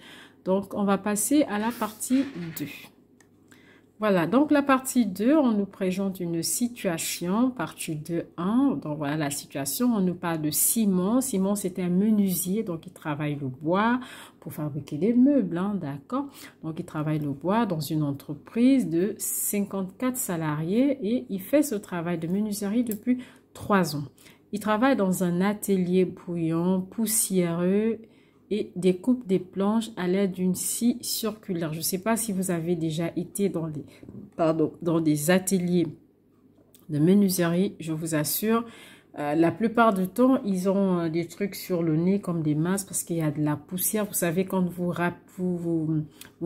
Donc, on va passer à la partie 2. Voilà, donc la partie 2, on nous présente une situation, partie 2.1. Donc, voilà la situation. On nous parle de Simon. Simon, c'était un menuisier, donc il travaille le bois pour fabriquer des meubles, d'accord. Donc, il travaille le bois dans une entreprise de 54 salariés et il fait ce travail de menuiserie depuis 3 ans. Il travaille dans un atelier bruyant, poussiéreux et découpe des planches à l'aide d'une scie circulaire. Je ne sais pas si vous avez déjà été dans des ateliers de menuiserie. Je vous assure, la plupart du temps, ils ont des trucs sur le nez comme des masques parce qu'il y a de la poussière. Vous savez, quand vous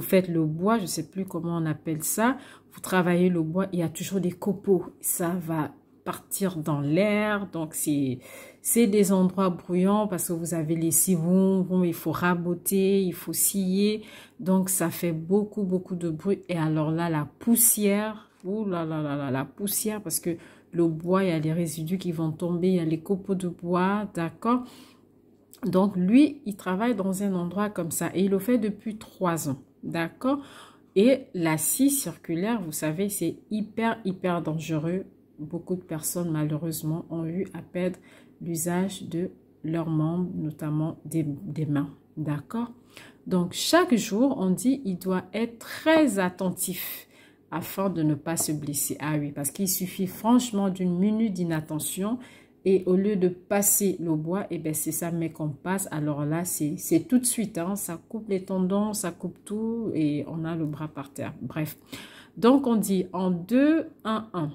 faites le bois, je ne sais plus comment on appelle ça, vous travaillez le bois, il y a toujours des copeaux. Ça va partir dans l'air, donc c'est des endroits bruyants parce que vous avez les sillons, il faut raboter, il faut scier, donc ça fait beaucoup de bruit. Et alors là, la poussière, la poussière, parce que le bois, il y a les résidus qui vont tomber, il y a les copeaux de bois, d'accord. Donc lui, il travaille dans un endroit comme ça et il le fait depuis 3 ans, d'accord. Et la scie circulaire, vous savez, c'est hyper dangereux. Beaucoup de personnes, malheureusement, ont eu à perdre l'usage de leurs membres, notamment des mains. D'accord? Donc, chaque jour, on dit il doit être très attentif afin de ne pas se blesser. Ah oui, parce qu'il suffit franchement d'une minute d'inattention et au lieu de passer le bois, et ben c'est ça, mais qu'on passe. Alors là, c'est tout de suite, hein, ça coupe les tendons, ça coupe tout et on a le bras par terre. Bref, donc on dit en 2, 1, 1.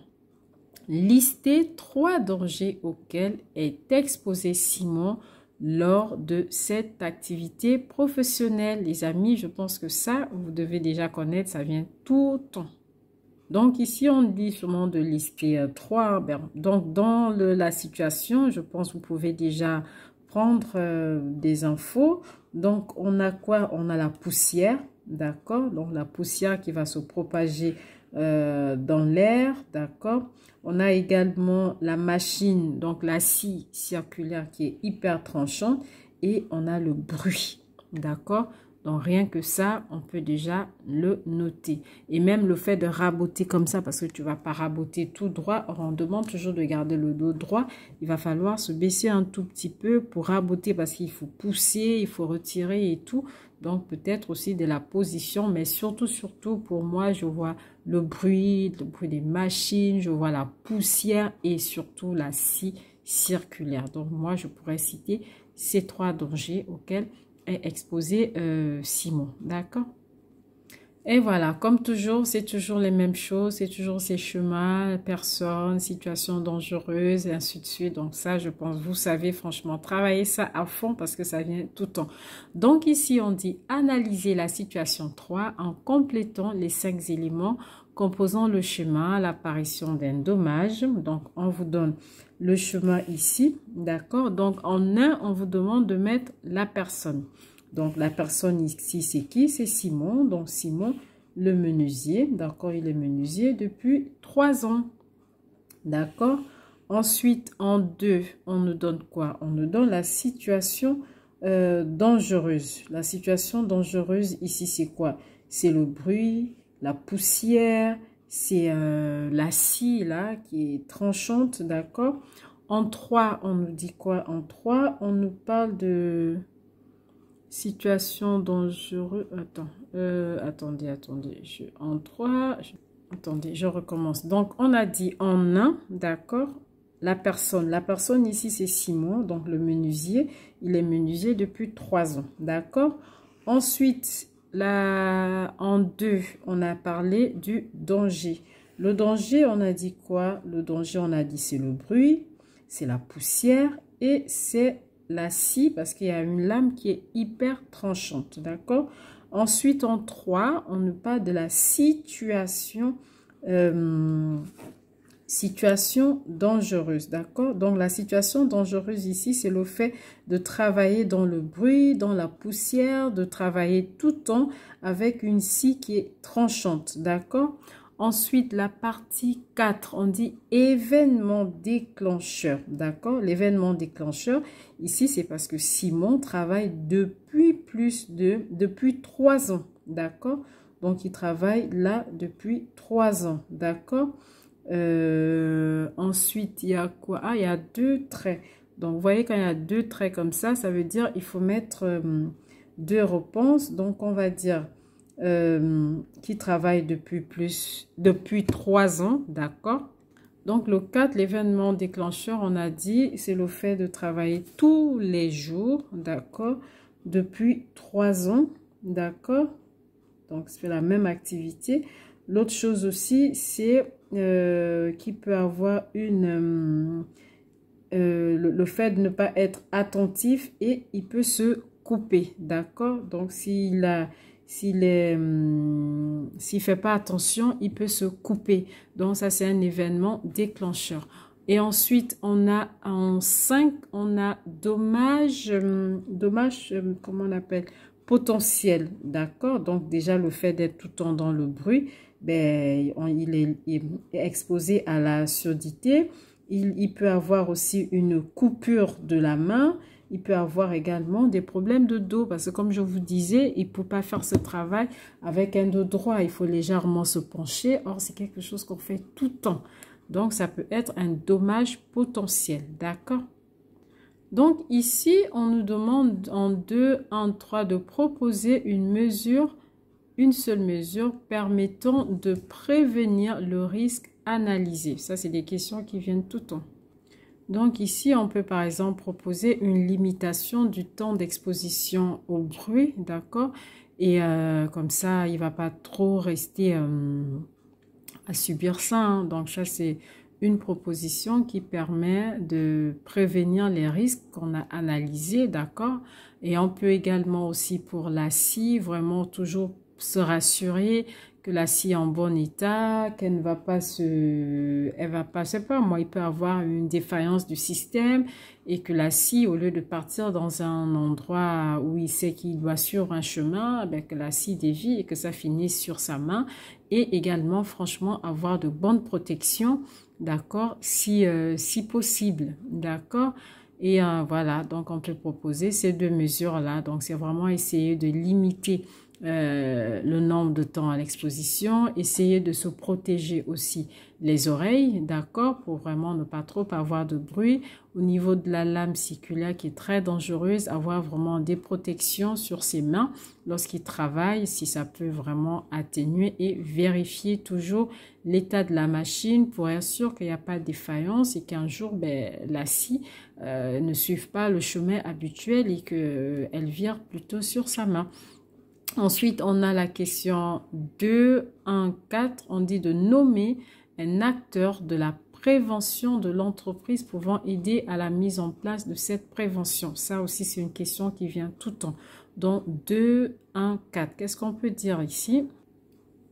Listez 3 dangers auxquels est exposé Simon lors de cette activité professionnelle. Les amis, je pense que ça, vous devez déjà connaître, ça vient tout le temps. Donc ici, on dit sûrement de lister 3. Donc dans la situation, je pense que vous pouvez déjà prendre des infos. Donc on a quoi? On a la poussière, d'accord? Donc la poussière qui va se propager dans l'air, d'accord? On a également la machine, donc la scie circulaire qui est hyper tranchante et on a le bruit, d'accord? Donc rien que ça, on peut déjà le noter. Et même le fait de raboter comme ça, parce que tu ne vas pas raboter tout droit, on demande toujours de garder le dos droit. Il va falloir se baisser un tout petit peu pour raboter parce qu'il faut pousser, il faut retirer et tout. Donc peut-être aussi de la position, mais surtout pour moi, je vois le bruit des machines, je vois la poussière et surtout la scie circulaire. Donc moi, je pourrais citer ces 3 dangers auxquels est exposé Simon, d'accord? Et voilà, comme toujours, c'est toujours les mêmes choses, c'est toujours ces chemins, personnes, situations dangereuses, et ainsi de suite. Donc ça, je pense, vous savez, franchement, travaillez ça à fond parce que ça vient tout le temps. Donc ici, on dit analyser la situation 3 en complétant les 5 éléments composant le chemin, l'apparition d'un dommage. Donc, on vous donne le chemin ici, d'accord? Donc, en 1, on vous demande de mettre la personne. Donc, la personne ici, c'est qui? C'est Simon. Donc, Simon, le menuisier. D'accord? Il est menuisier depuis 3 ans. D'accord? Ensuite, en 2, on nous donne quoi? On nous donne la situation dangereuse. La situation dangereuse, ici, c'est quoi? C'est le bruit, la poussière, c'est la scie, là, qui est tranchante. D'accord? En 3, on nous dit quoi? En 3, on nous parle de... situation dangereuse. Attendez. Attendez, je recommence. Donc, on a dit en 1, d'accord, la personne. La personne ici, c'est Simon, donc le menuisier. Il est menuisier depuis 3 ans, d'accord. Ensuite, en 2, on a parlé du danger. Le danger, on a dit quoi? Le danger, on a dit c'est le bruit, c'est la poussière et c'est la scie parce qu'il y a une lame qui est hyper tranchante, d'accord? Ensuite, en 3, on nous parle de la situation dangereuse, d'accord? Donc, la situation dangereuse ici, c'est le fait de travailler dans le bruit, dans la poussière, de travailler tout le temps avec une scie qui est tranchante, d'accord? Ensuite, la partie 4, on dit événement déclencheur, d'accord? L'événement déclencheur, ici, c'est parce que Simon travaille depuis 3 ans, d'accord? Donc, il travaille là depuis 3 ans, d'accord? Ensuite, il y a quoi? Ah, il y a 2 traits. Donc, vous voyez, quand il y a 2 traits comme ça veut dire il faut mettre 2 réponses. Donc, on va dire qui travaille depuis 3 ans, d'accord? Donc, le 4, l'événement déclencheur, on a dit, c'est le fait de travailler tous les jours, d'accord? Depuis 3 ans, d'accord? Donc, c'est la même activité. L'autre chose aussi, c'est qu'il peut avoir le fait de ne pas être attentif et il peut se couper, d'accord? Donc, s'il fait pas attention, il peut se couper. Donc, ça, c'est un événement déclencheur. Et ensuite, on a en 5, on a dommage, comment on appelle? Potentiel, d'accord? Donc, déjà, le fait d'être tout le temps dans le bruit, ben, il est exposé à la surdité. Il peut avoir aussi une coupure de la main. Il peut avoir également des problèmes de dos parce que comme je vous disais, il ne peut pas faire ce travail avec un dos droit. Il faut légèrement se pencher. Or, c'est quelque chose qu'on fait tout le temps. Donc, ça peut être un dommage potentiel. D'accord? Donc, ici, on nous demande en 2, en 3 de proposer une mesure une seule mesure permettant de prévenir le risque analysé. Ça, c'est des questions qui viennent tout le temps. Donc ici, on peut par exemple proposer une limitation du temps d'exposition au bruit, d'accord? Et comme ça, il ne va pas trop rester à subir ça, hein. Donc ça, c'est une proposition qui permet de prévenir les risques qu'on a analysés, d'accord? Et on peut également aussi pour la scie, vraiment toujours se rassurer que la scie est en bon état, qu'elle ne va pas elle va pas, je sais pas, moi, il peut avoir une défaillance du système et que la scie, au lieu de partir dans un endroit où il sait qu'il doit suivre un chemin, ben, que la scie dévie et que ça finisse sur sa main. Et également, franchement, avoir de bonnes protections, d'accord, si possible, d'accord. Et voilà, donc on peut proposer ces deux mesures-là. Donc, c'est vraiment essayer de limiter le nombre de temps à l'exposition, essayer de se protéger aussi les oreilles, d'accord, pour vraiment ne pas trop avoir de bruit. Au niveau de la lame siculaire qui est très dangereuse, avoir vraiment des protections sur ses mains lorsqu'il travaille, si ça peut vraiment atténuer, et vérifier toujours l'état de la machine pour être sûr qu'il n'y a pas de défaillance et qu'un jour, ben, la scie ne suive pas le chemin habituel et qu'elle vire plutôt sur sa main. Ensuite, on a la question 2.1.4. On dit de nommer un acteur de la prévention de l'entreprise pouvant aider à la mise en place de cette prévention. Ça aussi, c'est une question qui vient tout le temps. Donc, 2.1.4. Qu'est-ce qu'on peut dire ici?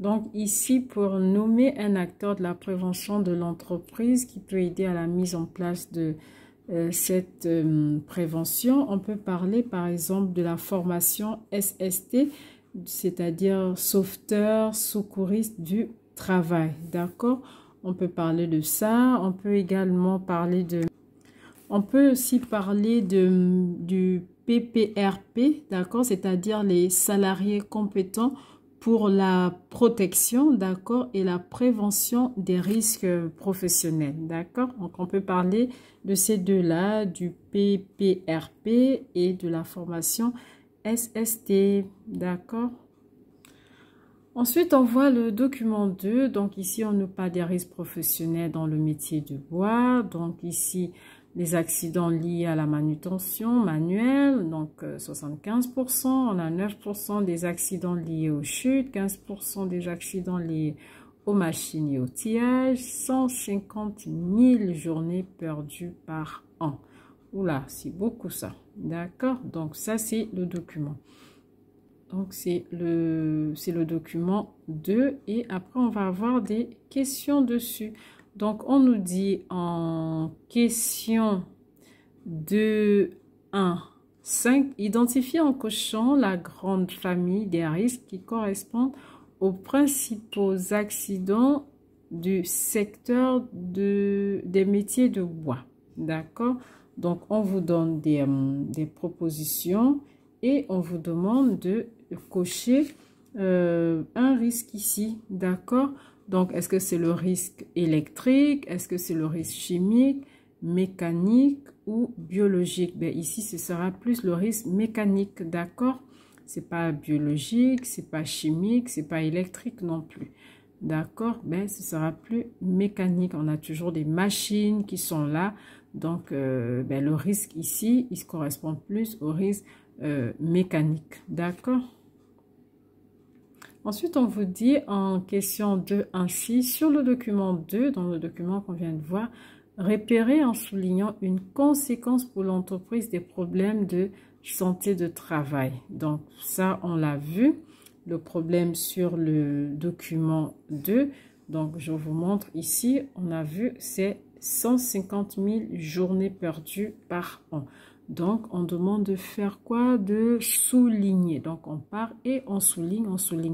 Donc, ici, pour nommer un acteur de la prévention de l'entreprise qui peut aider à la mise en place de cette prévention, on peut parler par exemple de la formation SST, c'est-à-dire sauveteur, secouriste du travail, d'accord? On peut parler de ça, on peut également parler on peut aussi parler du PPRP, d'accord? C'est-à-dire les salariés compétents pour la protection, d'accord, et la prévention des risques professionnels, d'accord? Donc, on peut parler de ces deux-là, du PPRP et de la formation SST, d'accord? Ensuite, on voit le document 2. Donc, ici, on nous parle des risques professionnels dans le métier du bois. Donc, ici, les accidents liés à la manutention manuelle, donc 75%. On a 9% des accidents liés aux chutes, 15% des accidents liés aux machines et outillage, 150 000 journées perdues par an. Oula, c'est beaucoup ça. D'accord? Donc, ça, c'est le document. Donc, c'est le document 2 et après, on va avoir des questions dessus. Donc, on nous dit en question 2.1.5, identifier en cochant la grande famille des risques qui correspondent aux principaux accidents du secteur des métiers de bois. D'accord? Donc, on vous donne des propositions et on vous demande de cocher un risque ici. D'accord? Donc, est-ce que c'est le risque électrique? Est-ce que c'est le risque chimique, mécanique ou biologique? Ben, ici, ce sera plus le risque mécanique, d'accord? C'est pas biologique, c'est pas chimique, c'est pas électrique non plus. D'accord? Ben, ce sera plus mécanique. On a toujours des machines qui sont là. Donc, ben, le risque ici, il correspond plus au risque mécanique. D'accord? Ensuite, on vous dit en question 2.1.6, sur le document 2, dans le document qu'on vient de voir, repérer en soulignant une conséquence pour l'entreprise des problèmes de santé de travail. Donc, ça, on l'a vu, le problème sur le document 2. Donc, je vous montre ici, on a vu, c'est 150 000 journées perdues par an. Donc, on demande de faire quoi? De souligner. Donc, on part et on souligne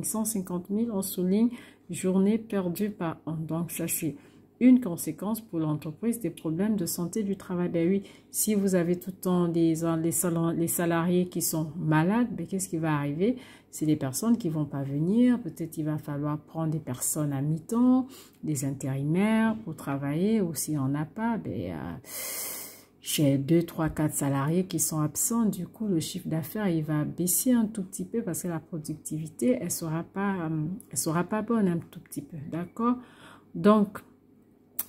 150 000, on souligne journée perdue par an. Donc, ça, c'est une conséquence pour l'entreprise des problèmes de santé du travail. Ben oui, si vous avez tout le temps les salariés qui sont malades, ben qu'est-ce qui va arriver? C'est des personnes qui vont pas venir. Peut-être il va falloir prendre des personnes à mi-temps, des intérimaires pour travailler, ou s'il n'y en a pas, ben... j'ai 2, 3, 4 salariés qui sont absents. Du coup, le chiffre d'affaires, il va baisser un tout petit peu parce que la productivité, elle sera pas bonne un tout petit peu. D'accord? Donc,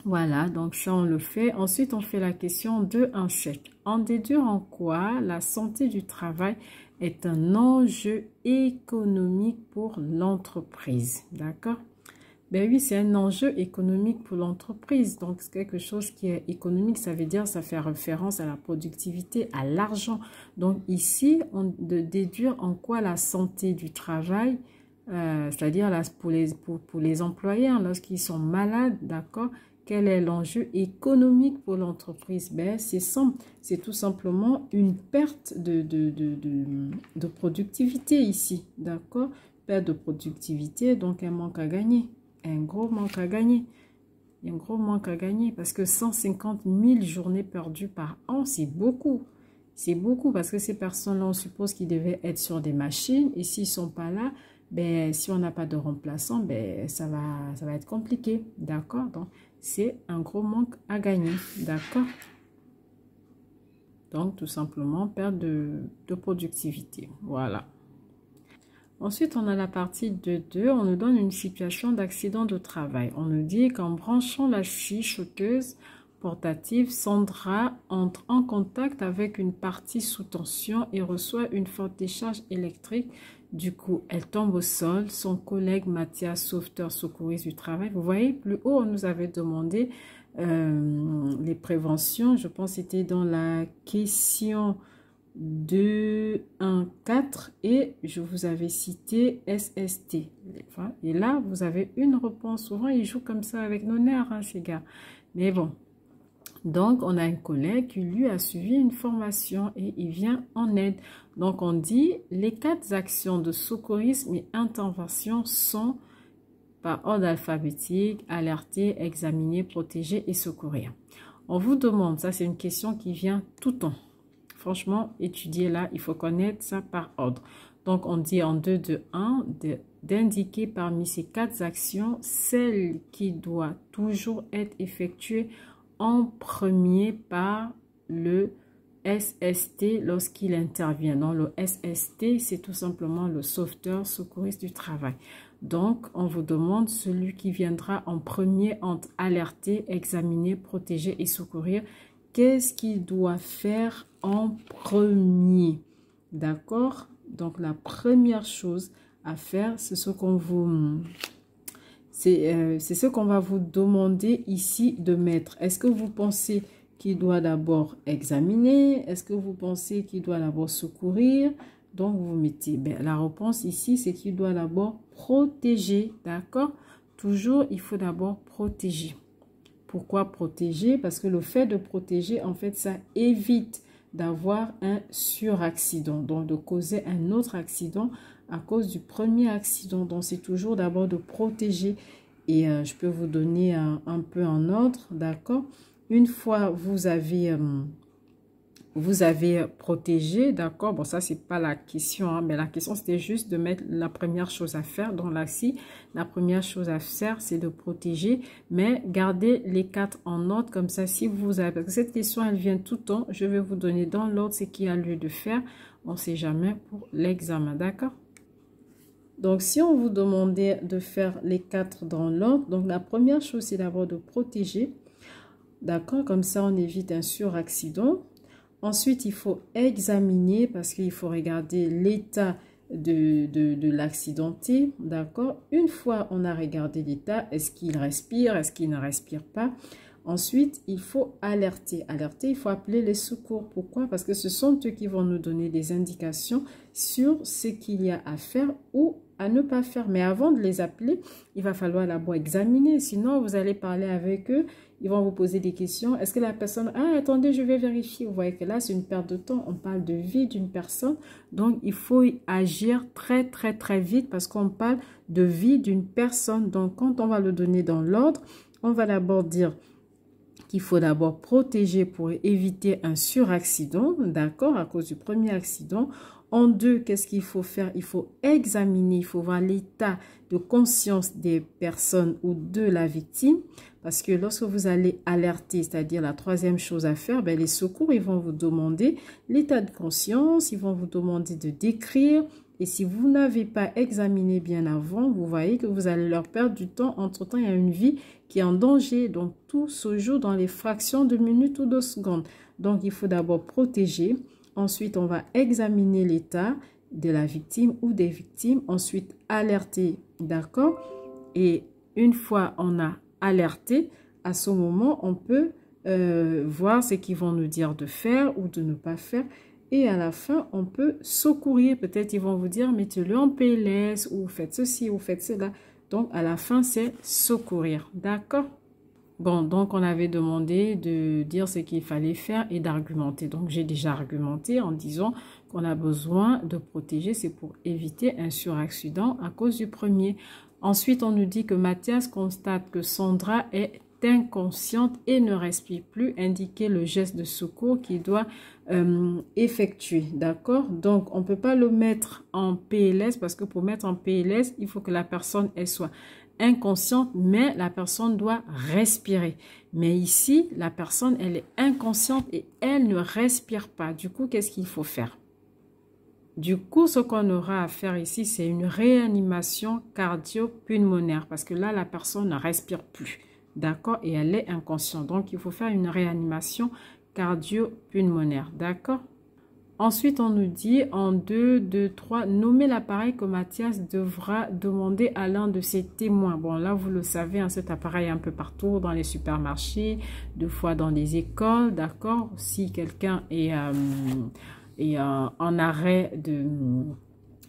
voilà. Donc, ça, on le fait. Ensuite, on fait la question 2.1.7. En déduire en quoi la santé du travail est un enjeu économique pour l'entreprise. D'accord? Ben oui, c'est un enjeu économique pour l'entreprise. Donc, c'est quelque chose qui est économique, ça veut dire, ça fait référence à la productivité, à l'argent. Donc, ici, de déduire en quoi la santé du travail, c'est-à-dire pour les employés, hein, lorsqu'ils sont malades, d'accord, quel est l'enjeu économique pour l'entreprise? Ben, c'est simple, c'est tout simplement une perte de productivité ici, d'accord? Perte de productivité, donc un manque à gagner. Un gros manque à gagner. Un gros manque à gagner parce que 150 000 journées perdues par an, c'est beaucoup. C'est beaucoup parce que ces personnes-là, on suppose qu'ils devaient être sur des machines et s'ils ne sont pas là, ben, si on n'a pas de remplaçant, ben, ça va être compliqué. D'accord? Donc, c'est un gros manque à gagner. D'accord? Donc, tout simplement, perte de productivité. Voilà. Ensuite, on a la partie 2.2. On nous donne une situation d'accident de travail. On nous dit qu'en branchant la scie choqueuse portative, Sandra entre en contact avec une partie sous tension et reçoit une forte décharge électrique. Du coup, elle tombe au sol. Son collègue Mathias, sauveteur secouriste du travail. Vous voyez, plus haut, on nous avait demandé les préventions. Je pense que c'était dans la question 2.1.4 et je vous avais cité SST. Et là, vous avez une réponse. Souvent, ils jouent comme ça avec nos nerfs, hein, ces gars. Mais bon. Donc, on a un collègue qui, lui, a suivi une formation et il vient en aide. Donc, on dit les 4 actions de secourisme et intervention sont par ordre alphabétique, alerter, examiner, protéger et secourir. On vous demande, ça c'est une question qui vient tout le temps. Franchement, étudier là, il faut connaître ça par ordre. Donc, on dit en 2.2.1 d'indiquer parmi ces 4 actions celle qui doit toujours être effectuée en premier par le SST lorsqu'il intervient. Donc, le SST, c'est tout simplement le sauveteur secouriste du travail. Donc, on vous demande celui qui viendra en premier entre alerter, examiner, protéger et secourir. Qu'est-ce qu'il doit faire en premier? D'accord? Donc, la première chose à faire, c'est ce qu'on vous... c'est ce qu'on va vous demander ici de mettre. Est-ce que vous pensez qu'il doit d'abord examiner? Est-ce que vous pensez qu'il doit d'abord secourir? Donc, vous mettez... Ben, la réponse ici, c'est qu'il doit d'abord protéger. D'accord? Toujours, il faut d'abord protéger. Pourquoi protéger? Parce que le fait de protéger, en fait, ça évite d'avoir un suraccident. Donc, de causer un autre accident à cause du premier accident. Donc, c'est toujours d'abord de protéger. Et je peux vous donner un peu en ordre, d'accord? Une fois vous avez protégé, d'accord? Bon, ça, c'est pas la question, hein, mais la question, c'était juste de mettre la première chose à faire. Donc là, si la première chose à faire, c'est de protéger, mais gardez les 4 en ordre, comme ça, si vous avez... Parce que cette question, elle vient tout le temps. Je vais vous donner dans l'ordre ce qu'il y a lieu de faire. On ne sait jamais pour l'examen, d'accord? Donc, si on vous demandait de faire les 4 dans l'ordre, donc la première chose, c'est d'abord de protéger. D'accord? Comme ça, on évite un suraccident. Ensuite, il faut examiner parce qu'il faut regarder l'état de l'accidenté. D'accord? Une fois on a regardé l'état, est-ce qu'il respire? Est-ce qu'il ne respire pas? Ensuite, il faut alerter. Alerter, il faut appeler les secours. Pourquoi? Parce que ce sont eux qui vont nous donner des indications sur ce qu'il y a à faire ou à ne pas faire. Mais avant de les appeler, il va falloir d'abord examiner. Sinon, vous allez parler avec eux. Ils vont vous poser des questions. Est-ce que la personne... Ah, attendez, je vais vérifier. Vous voyez que là, c'est une perte de temps. On parle de vie d'une personne. Donc, il faut agir très, très, très vite parce qu'on parle de vie d'une personne. Donc, quand on va le donner dans l'ordre, on va d'abord dire qu'il faut d'abord protéger pour éviter un suraccident, d'accord, à cause du premier accident. En deux, qu'est-ce qu'il faut faire? Il faut examiner, il faut voir l'état de conscience des personnes ou de la victime. Parce que lorsque vous allez alerter, c'est-à-dire la troisième chose à faire, ben les secours, ils vont vous demander l'état de conscience, ils vont vous demander de décrire. Et si vous n'avez pas examiné bien avant, vous voyez que vous allez leur perdre du temps. Entre-temps, il y a une vie qui est en danger. Donc, tout se joue dans les fractions de minutes ou de secondes. Donc, il faut d'abord protéger. Ensuite, on va examiner l'état de la victime ou des victimes. Ensuite, alerter, d'accord? Et une fois on a alerté, à ce moment, on peut voir ce qu'ils vont nous dire de faire ou de ne pas faire. Et à la fin, on peut secourir. Peut-être ils vont vous dire, mettez-le en PLS ou faites ceci ou faites cela. Donc, à la fin, c'est secourir. D'accord? Bon, donc on avait demandé de dire ce qu'il fallait faire et d'argumenter. Donc, j'ai déjà argumenté en disant qu'on a besoin de protéger. C'est pour éviter un suraccident à cause du premier. Ensuite, on nous dit que Mathias constate que Sandra est inconsciente et ne respire plus, indiquer le geste de secours qu'il doit effectuer, d'accord? Donc, on ne peut pas le mettre en PLS parce que pour mettre en PLS, il faut que la personne elle soit inconsciente, mais la personne doit respirer. Mais ici, la personne, elle est inconsciente et elle ne respire pas. Du coup, qu'est-ce qu'il faut faire? Du coup, ce qu'on aura à faire ici, c'est une réanimation cardio-pulmonaire parce que là, la personne ne respire plus. D'accord? Et elle est inconsciente. Donc, il faut faire une réanimation cardio-pulmonaire. D'accord? Ensuite, on nous dit en 2, 2, 3, nommer l'appareil que Mathias devra demander à l'un de ses témoins. Bon, là, vous le savez, hein, cet appareil est un peu partout dans les supermarchés, deux fois dans les écoles. D'accord? Si quelqu'un est en arrêt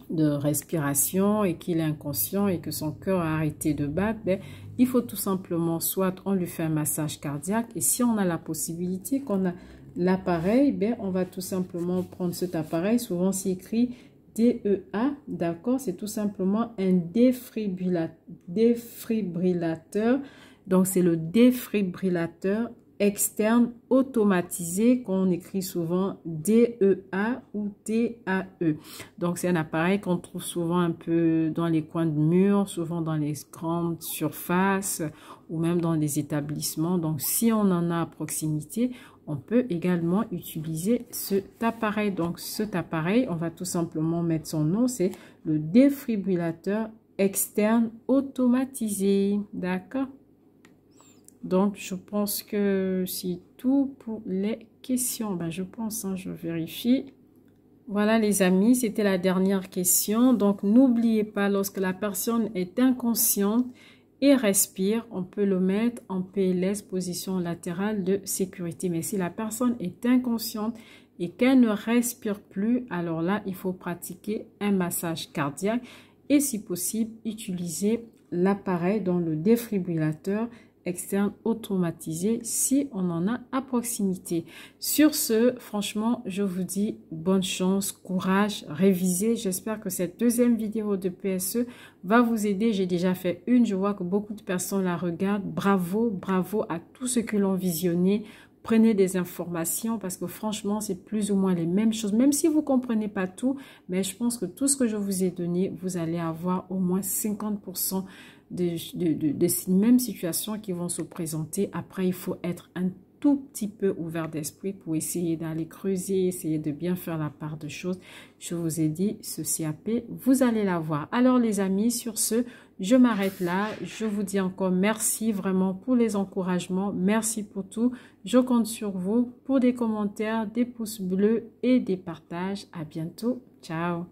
de respiration et qu'il est inconscient et que son cœur a arrêté de battre, ben, il faut tout simplement, soit on lui fait un massage cardiaque et si on a la possibilité qu'on a l'appareil, ben, on va tout simplement prendre cet appareil, souvent c'est écrit DEA, d'accord, c'est tout simplement un défibrillateur, donc c'est le défibrillateur externe automatisé qu'on écrit souvent DEA ou DAE. Donc, c'est un appareil qu'on trouve souvent un peu dans les coins de murs, souvent dans les grandes surfaces ou même dans les établissements. Donc, si on en a à proximité, on peut également utiliser cet appareil. Donc, cet appareil, on va tout simplement mettre son nom, c'est le défibrillateur externe automatisé. D'accord? Donc, je pense que c'est tout pour les questions. Ben, je pense, hein, je vérifie. Voilà les amis, c'était la dernière question. Donc, n'oubliez pas, lorsque la personne est inconsciente et respire, on peut le mettre en PLS, position latérale de sécurité. Mais si la personne est inconsciente et qu'elle ne respire plus, alors là, il faut pratiquer un massage cardiaque et si possible, utiliser l'appareil dans le défibrillateur externe automatisé si on en a à proximité. Sur ce, franchement, je vous dis bonne chance, courage, révisez. J'espère que cette deuxième vidéo de PSE va vous aider. J'ai déjà fait une, je vois que beaucoup de personnes la regardent. Bravo, bravo à tous ceux qui l'ont visionné. Prenez des informations parce que franchement, c'est plus ou moins les mêmes choses. Même si vous ne comprenez pas tout, mais je pense que tout ce que je vous ai donné, vous allez avoir au moins 50% de mêmes situations qui vont se présenter. Après, il faut être un tout petit peu ouvert d'esprit pour essayer d'aller creuser, essayer de bien faire la part de choses. Je vous ai dit, ce CAP, vous allez l'avoir. Alors les amis, sur ce, je m'arrête là. Je vous dis encore merci vraiment pour les encouragements. Merci pour tout. Je compte sur vous pour des commentaires, des pouces bleus et des partages. À bientôt. Ciao.